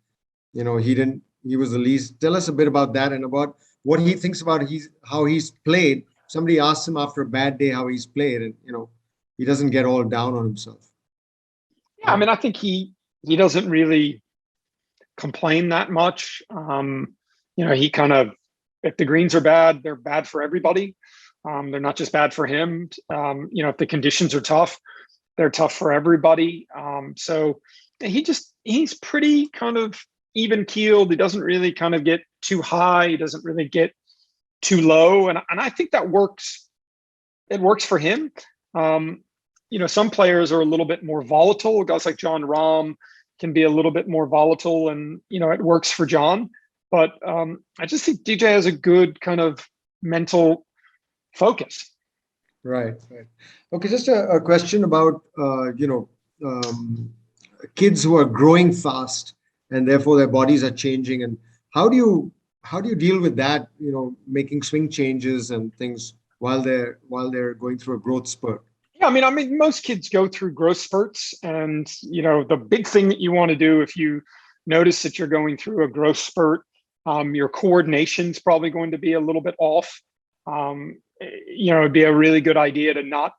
he was the least. Tell us a bit about that and about what he thinks about how he's played. Somebody asked him after a bad day how he's played, and, he doesn't get all down on himself. Yeah, I mean, I think he doesn't really complain that much. He kind of, if the greens are bad, they're bad for everybody. They're not just bad for him. If the conditions are tough, they're tough for everybody. So he's pretty kind of even keeled. He doesn't really kind of get too high. He doesn't really get too low. And I think that works. It works for him. Some players are a little bit more volatile. Guys like Jon Rahm can be a little bit more volatile, and, it works for John. But I just think DJ has a good kind of mental focus. Right. Okay, just a question about, kids who are growing fast and therefore their bodies are changing. And how do you deal with that, making swing changes and things while they're going through a growth spurt? Yeah, I mean, most kids go through growth spurts, and, the big thing that you want to do if you notice that you're going through a growth spurt, your coordination's probably going to be a little bit off. It'd be a really good idea to not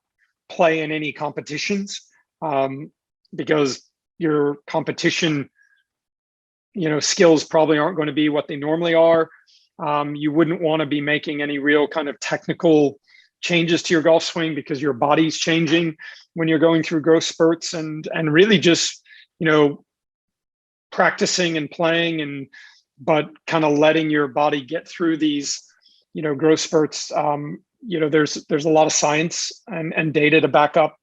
play in any competitions, because your competition, skills probably aren't going to be what they normally are. You wouldn't want to be making any real kind of technical changes to your golf swing because your body's changing when you're going through growth spurts, and really just, practicing and playing, but kind of letting your body get through these, growth spurts. There's a lot of science and data to back up,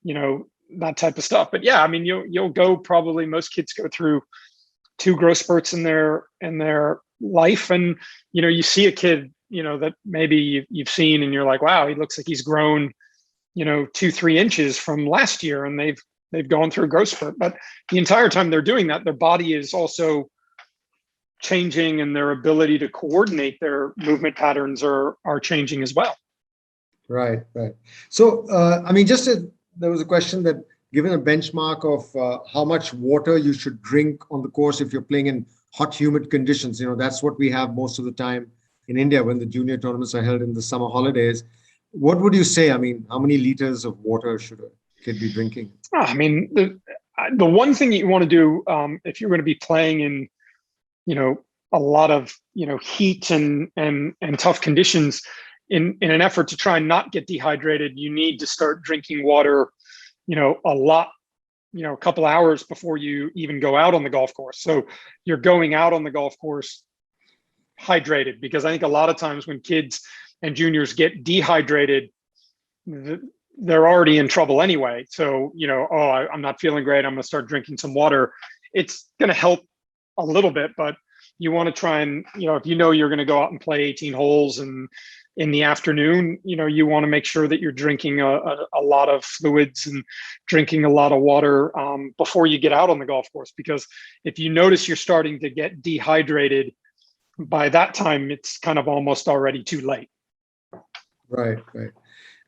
that type of stuff. But yeah, I mean, you'll go, probably most kids go through 2 growth spurts in their life. And, you see a kid, that maybe you've seen and you're like, wow, he looks like he's grown, 2-3 inches from last year. And they've they've gone through a growth spurt. But the entire time they're doing that, their body is also changing, and their ability to coordinate their movement patterns are changing as well. Right, right. So, I mean, there was a question that given a benchmark of how much water you should drink on the course if you're playing in hot, humid conditions, that's what we have most of the time in India when the junior tournaments are held in the summer holidays. What would you say? I mean, how many liters of water should a kid be drinking? I mean, the one thing you want to do if you're going to be playing in, a lot of, heat and tough conditions, in an effort to try and not get dehydrated, you need to start drinking water, a lot, a couple hours before you even go out on the golf course. So you're going out on the golf course hydrated, because I think a lot of times when kids and juniors get dehydrated, they're already in trouble anyway. So, I'm not feeling great, I'm going to start drinking some water. It's going to help a little bit, but you want to try and, if you're going to go out and play 18 holes and in the afternoon, you want to make sure that you're drinking a lot of fluids and drinking a lot of water before you get out on the golf course. Because if you notice you're starting to get dehydrated, by that time, it's kind of almost already too late. Right, right.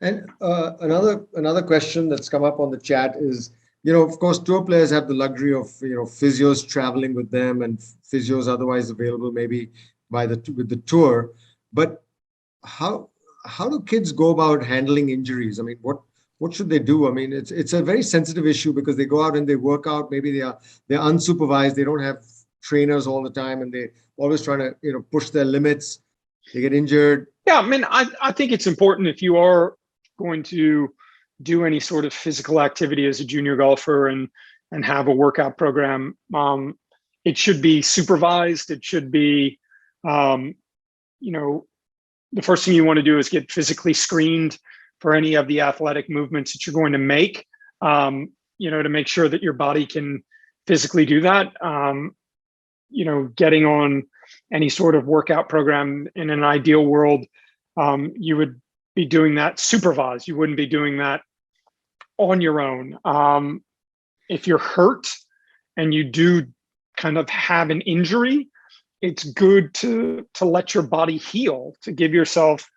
And another question that's come up on the chat is, of course, tour players have the luxury of, physios traveling with them and physios otherwise available maybe with the tour. But how do kids go about handling injuries? I mean, what should they do? I mean, it's a very sensitive issue because they go out and they work out. Maybe they're unsupervised. They don't have trainers all the time, and they always trying to push their limits. They get injured. Yeah, I mean, I think it's important, if you are going to do any sort of physical activity as a junior golfer and have a workout program, it should be supervised. It should be, the first thing you want to do is get physically screened for any of the athletic movements that you're going to make, to make sure that your body can physically do that. Getting on any sort of workout program in an ideal world, you would be doing that supervised. You wouldn't be doing that on your own. If you're hurt and you do kind of have an injury, it's good to let your body heal, to give yourself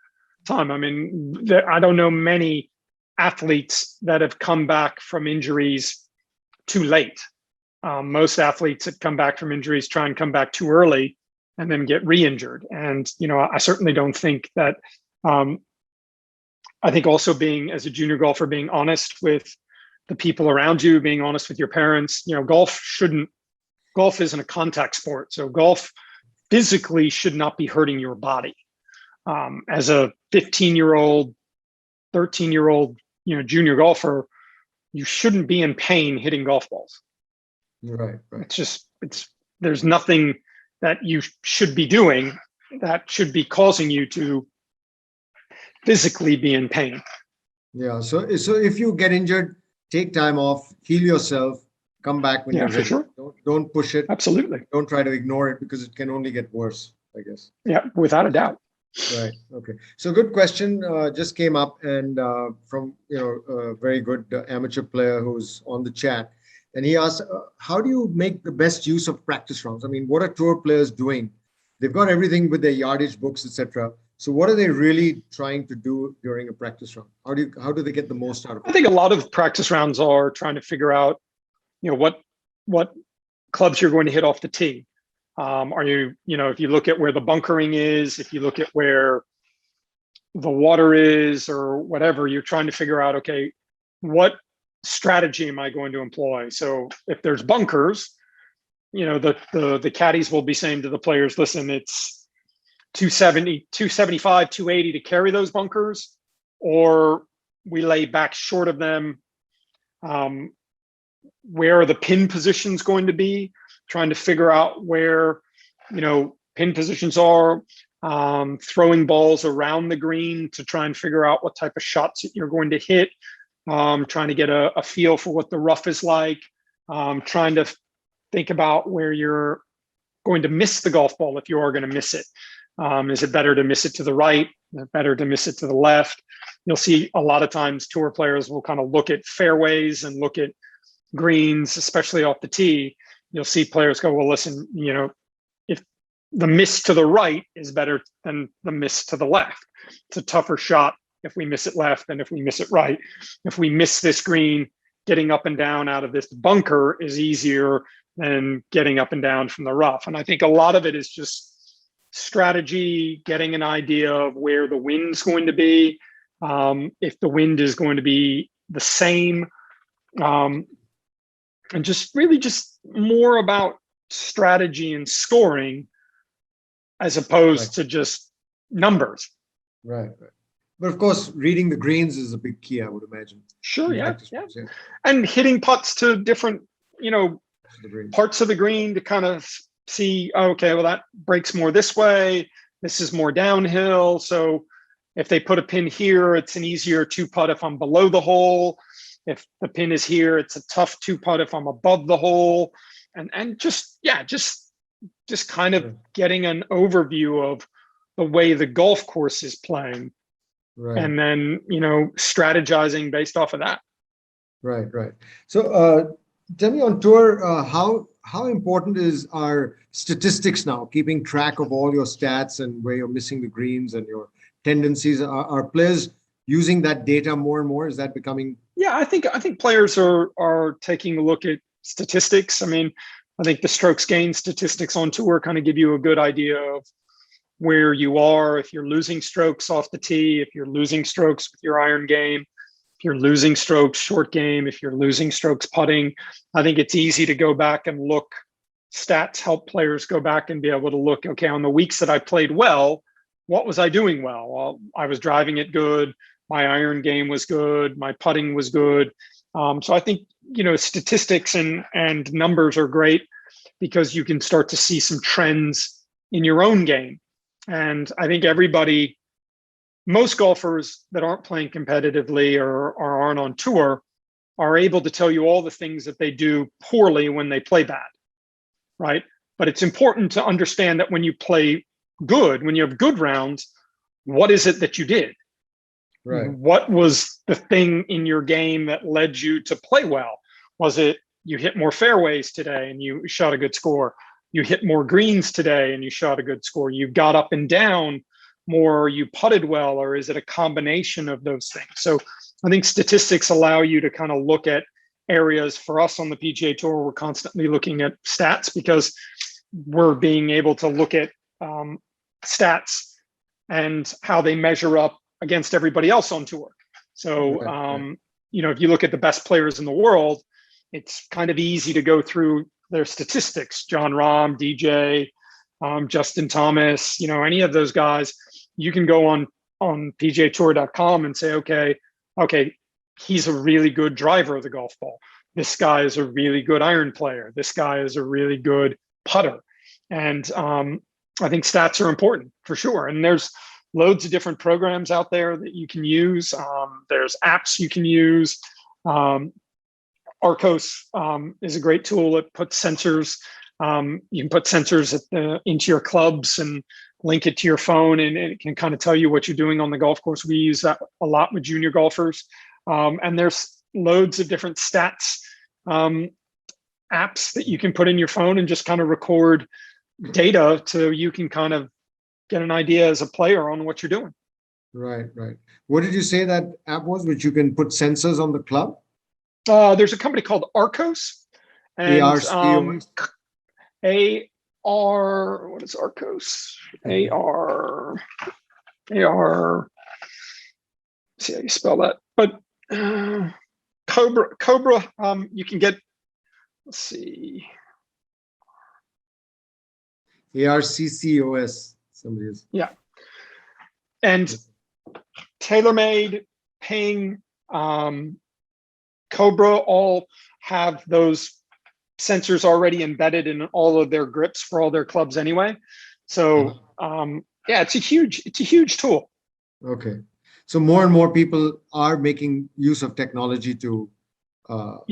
time. I mean, I don't know many athletes that have come back from injuries too late. Most athletes that come back from injuries try and come back too early and then get re-injured. And, I certainly don't think that, I think also as a junior golfer, being honest with the people around you, being honest with your parents, golf isn't a contact sport. So golf physically should not be hurting your body. As a 15-year-old, 13-year-old, junior golfer, you shouldn't be in pain hitting golf balls. Right. There's nothing that you should be doing that should be causing you to physically be in pain. Yeah. So if you get injured, take time off, heal yourself, come back when you're ready. Sure. Don't push it. Absolutely. Don't try to ignore it because it can only get worse, I guess. Yeah, without a doubt. Right. Okay. So good question just came up, and from a very good amateur player who's on the chat, and he asked, how do you make the best use of practice rounds? I mean, what are tour players doing? They've got everything with their yardage books, etc. So what are they really trying to do during a practice round? How do they get the most out of it? I think a lot of practice rounds are trying to figure out, what clubs you're going to hit off the tee. Are you, if you look at where the bunkering is, if you look at where the water is or whatever, you're trying to figure out, okay, what strategy am I going to employ? So if there's bunkers, the caddies will be saying to the players, listen, it's 270, 275, 280 to carry those bunkers, or we lay back short of them. Where are the pin positions going to be? Trying to figure out where, pin positions are, throwing balls around the green to try and figure out what type of shots that you're going to hit, trying to get a feel for what the rough is like, trying to think about where you're going to miss the golf ball if you are going to miss it. Is it better to miss it to the right? Is it better to miss it to the left? You'll see a lot of times tour players will kind of look at fairways and look at greens, especially off the tee, you'll see players go, well, listen, if the miss to the right is better than the miss to the left, it's a tougher shot if we miss it left than if we miss it right. If we miss this green, getting up and down out of this bunker is easier than getting up and down from the rough. And I think a lot of it is just strategy, getting an idea of where the wind's going to be. If the wind is going to be the same, and just really just more about strategy and scoring as opposed to just numbers. Right. But of course, reading the greens is a big key, I would imagine. Sure, yeah. And hitting putts to different, parts of the green to kind of see, okay, well, that breaks more this way. This is more downhill. So if they put a pin here, it's an easier 2-putt if I'm below the hole. If the pin is here, it's a tough 2-putt if I'm above the hole. And just kind of getting an overview of the way the golf course is playing. Right. And then, strategizing based off of that. Right. So tell me, on tour, how important is our statistics now, keeping track of all your stats and where you're missing the greens and your tendencies? Are players using that data more and more? Is that becoming? Yeah, I think players are taking a look at statistics. I mean, I think the strokes gained statistics on tour kind of give you a good idea of where you are, if you're losing strokes off the tee, if you're losing strokes with your iron game, if you're losing strokes short game, if you're losing strokes putting. I think it's easy to go back and look. Stats help players go back and be able to look, okay, on the weeks that I played well, what was I doing well? Well, I was driving it good. My iron game was good. My putting was good. So I think, statistics and numbers are great because you can start to see some trends in your own game. And I think most golfers that aren't playing competitively or aren't on tour are able to tell you all the things that they do poorly when they play bad, right? But it's important to understand that when you play good, when you have good rounds, what is it that you did? Right. What was the thing in your game that led you to play well? Was it you hit more fairways today and you shot a good score? You hit more greens today and you shot a good score? You got up and down more, you putted well, or is it a combination of those things? So I think statistics allow you to kind of look at areas. For us on the PGA Tour, we're constantly looking at stats because we're being able to look at stats and how they measure up against everybody else on tour. So, if you look at the best players in the world, it's kind of easy to go through their statistics. John Rahm, DJ, Justin Thomas, any of those guys, you can go on PGAtour.com and say, okay, he's a really good driver of the golf ball. This guy is a really good iron player. This guy is a really good putter. And I think stats are important for sure. And there's loads of different programs out there that you can use. There's apps you can use. Arcos is a great tool that puts sensors. You can put sensors into your clubs and link it to your phone, and it can kind of tell you what you're doing on the golf course. We use that a lot with junior golfers. And there's loads of different stats apps that you can put in your phone and just kind of record data so you can kind of get an idea as a player on what you're doing. Right. What did you say that app was, which you can put sensors on the club? There's a company called Arcos. And what is Arcos? See how you spell that. But Cobra, you can get, let's see. ARCCOS, somebody is. Yeah. And TaylorMade, Ping, Cobra all have those sensors already embedded in all of their grips for all their clubs anyway. So it's a huge tool. Okay. So more and more people are making use of technology to help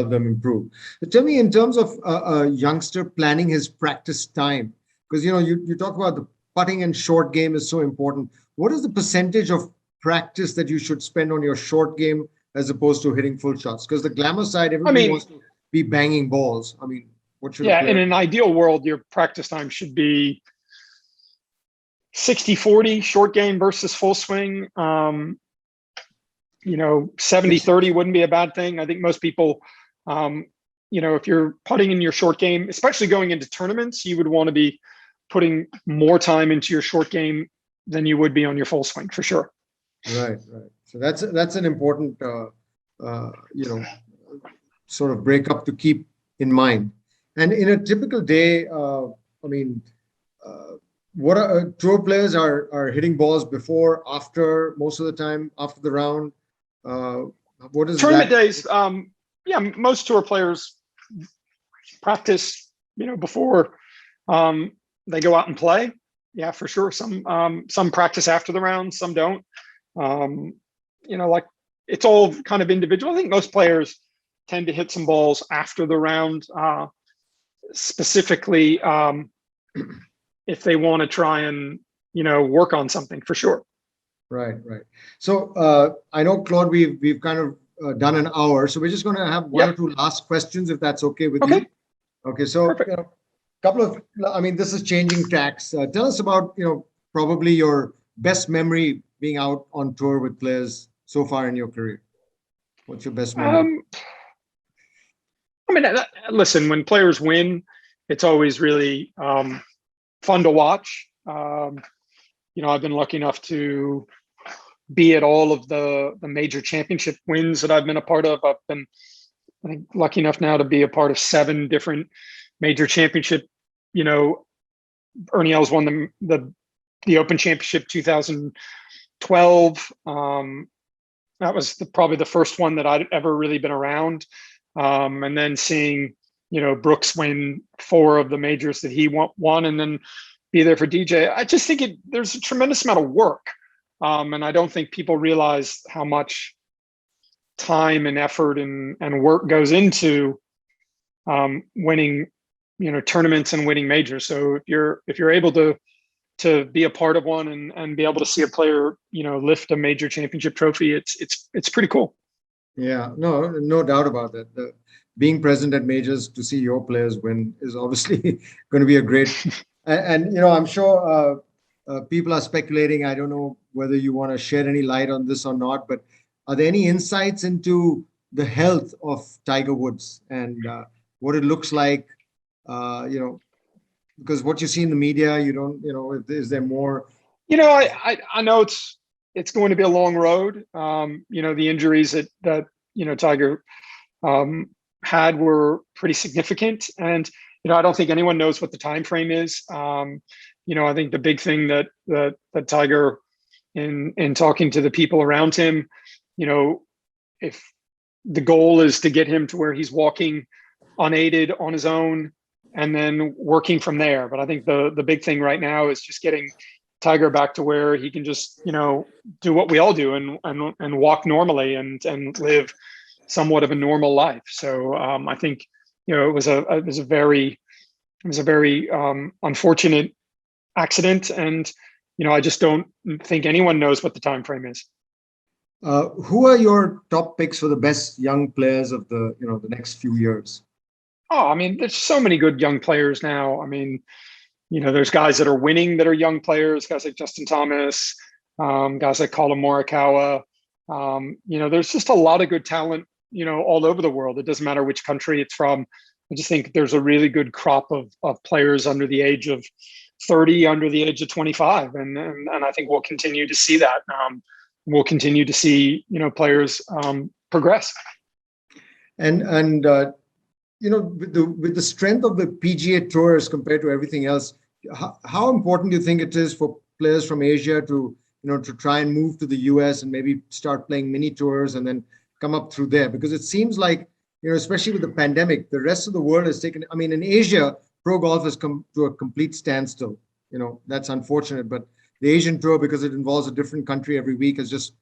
them improve. So tell me, in terms of a youngster planning his practice time, because you talk about the putting and short game is so important. What is the percentage of practice that you should spend on your short game as opposed to hitting full shots? Because the glamour side, I everybody mean, wants to be banging balls. I mean, what should a yeah, in player an do? ideal world, your practice time should be 60-40 short game versus full swing. 70-30 wouldn't be a bad thing. I think most people, if you're putting in your short game, especially going into tournaments, you would want to be putting more time into your short game than you would be on your full swing for sure. Right, right. So that's an important, sort of breakup to keep in mind. And in a typical day, I mean, what are tour players are hitting balls before, after, most of the time after the round? Uh, what is Tournament that? days, yeah, most tour players practice, before they go out and play. Yeah, for sure. Some practice after the round, some don't. Like it's all kind of individual. I think most players tend to hit some balls after the round, specifically if they want to try and work on something for sure. Right, right. So I know, Claude, we've kind of done an hour, so we're just going to have one or Yep. two last questions, if that's okay with Okay. you. Okay, so Perfect. couple of, I mean, this is changing tracks. Tell us about, probably your best memory being out on tour with players so far in your career. What's your best memory? I mean, listen, when players win, it's always really fun to watch. I've been lucky enough to be at all of the major championship wins that I've been a part of. I've been, I think, lucky enough now to be a part of 7 different major championship. Ernie Els won the Open Championship 2012. That was probably the first one that I'd ever really been around. And then seeing, Brooks win 4 of the majors that he won, and then be there for DJ. I just think there's a tremendous amount of work. And I don't think people realize how much time and effort and work goes into winning, tournaments and winning majors. So if you're able to be a part of one and be able to see a player, lift a major championship trophy, it's pretty cool. Yeah, no doubt about that. Being present at majors to see your players win is obviously going to be a great. And I'm sure people are speculating. I don't know whether you want to shed any light on this or not, but are there any insights into the health of Tiger Woods and what it looks like? Because what you see in the media, you don't, is there more? I know it's going to be a long road. The injuries that Tiger had were pretty significant, and I don't think anyone knows what the time frame is. I think the big thing that Tiger, in talking to the people around him, if the goal is to get him to where he's walking unaided on his own and then working from there. But I think the big thing right now is just getting Tiger back to where he can just, do what we all do and walk normally and live somewhat of a normal life. So I think, it was a very unfortunate accident. And, I just don't think anyone knows what the time frame is. Who are your top picks for the best young players of the next few years? Oh, I mean, there's so many good young players now. I mean, there's guys that are winning that are young players, guys like Justin Thomas, guys like Colin Morikawa. There's just a lot of good talent, all over the world. It doesn't matter which country it's from. I just think there's a really good crop of players under the age of 30, under the age of 25. And I think we'll continue to see that. We'll continue to see, players progress. And with the strength of the PGA Tour as compared to everything else, how important do you think it is for players from Asia to try and move to the US and maybe start playing mini tours and then come up through there? Because it seems like, especially with the pandemic, the rest of the world has taken, I mean, in Asia, pro golf has come to a complete standstill. That's unfortunate, but the Asian tour, because it involves a different country every week, has just,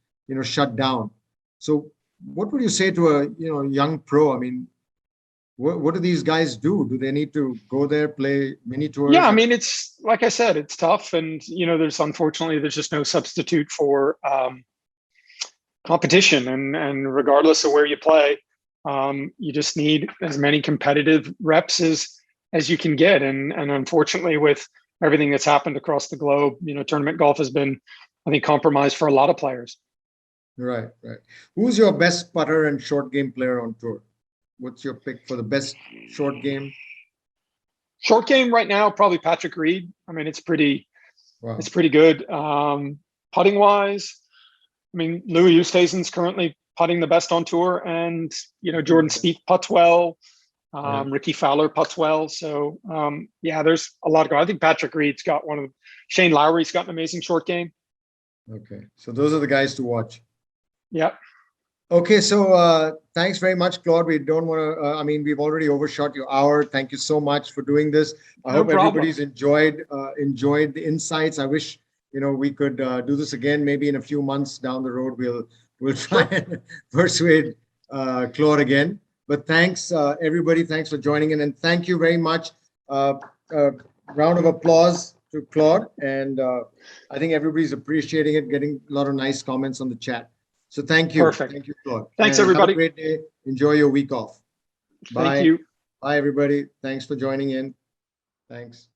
shut down. So what would you say to a, young pro? I mean, what do these guys do? Do they need to go there, play mini tours? Yeah, I mean, it's like I said, it's tough, and there's just no substitute for competition, and regardless of where you play, you just need as many competitive reps as you can get. And unfortunately, with everything that's happened across the globe, tournament golf has been, I think, compromised for a lot of players. Right. Who's your best putter and short game player on tour? What's your pick for the best short game? Short game right now, probably Patrick Reed. I mean, it's pretty good. Putting wise, I mean, Louis Oosthuizen's currently putting the best on tour, and Jordan Spieth putts well. Ricky Fowler putts well. So there's a lot of go. I think Patrick Reed's got Shane Lowry's got an amazing short game. Okay, so those are the guys to watch. Yeah. Okay, so thanks very much, Claude. We don't want to, we've already overshot your hour. Thank you so much for doing this. I hope everybody's enjoyed the insights. I wish, we could do this again, maybe in a few months down the road. We'll try and persuade Claude again. But thanks, everybody. Thanks for joining in. And thank you very much. Round of applause to Claude. And I think everybody's appreciating it, getting a lot of nice comments on the chat. So thank you. Perfect. Thank you, Claude. Thanks, and everybody. Have a great day. Enjoy your week off. Bye. Thank you. Bye, everybody. Thanks for joining in. Thanks.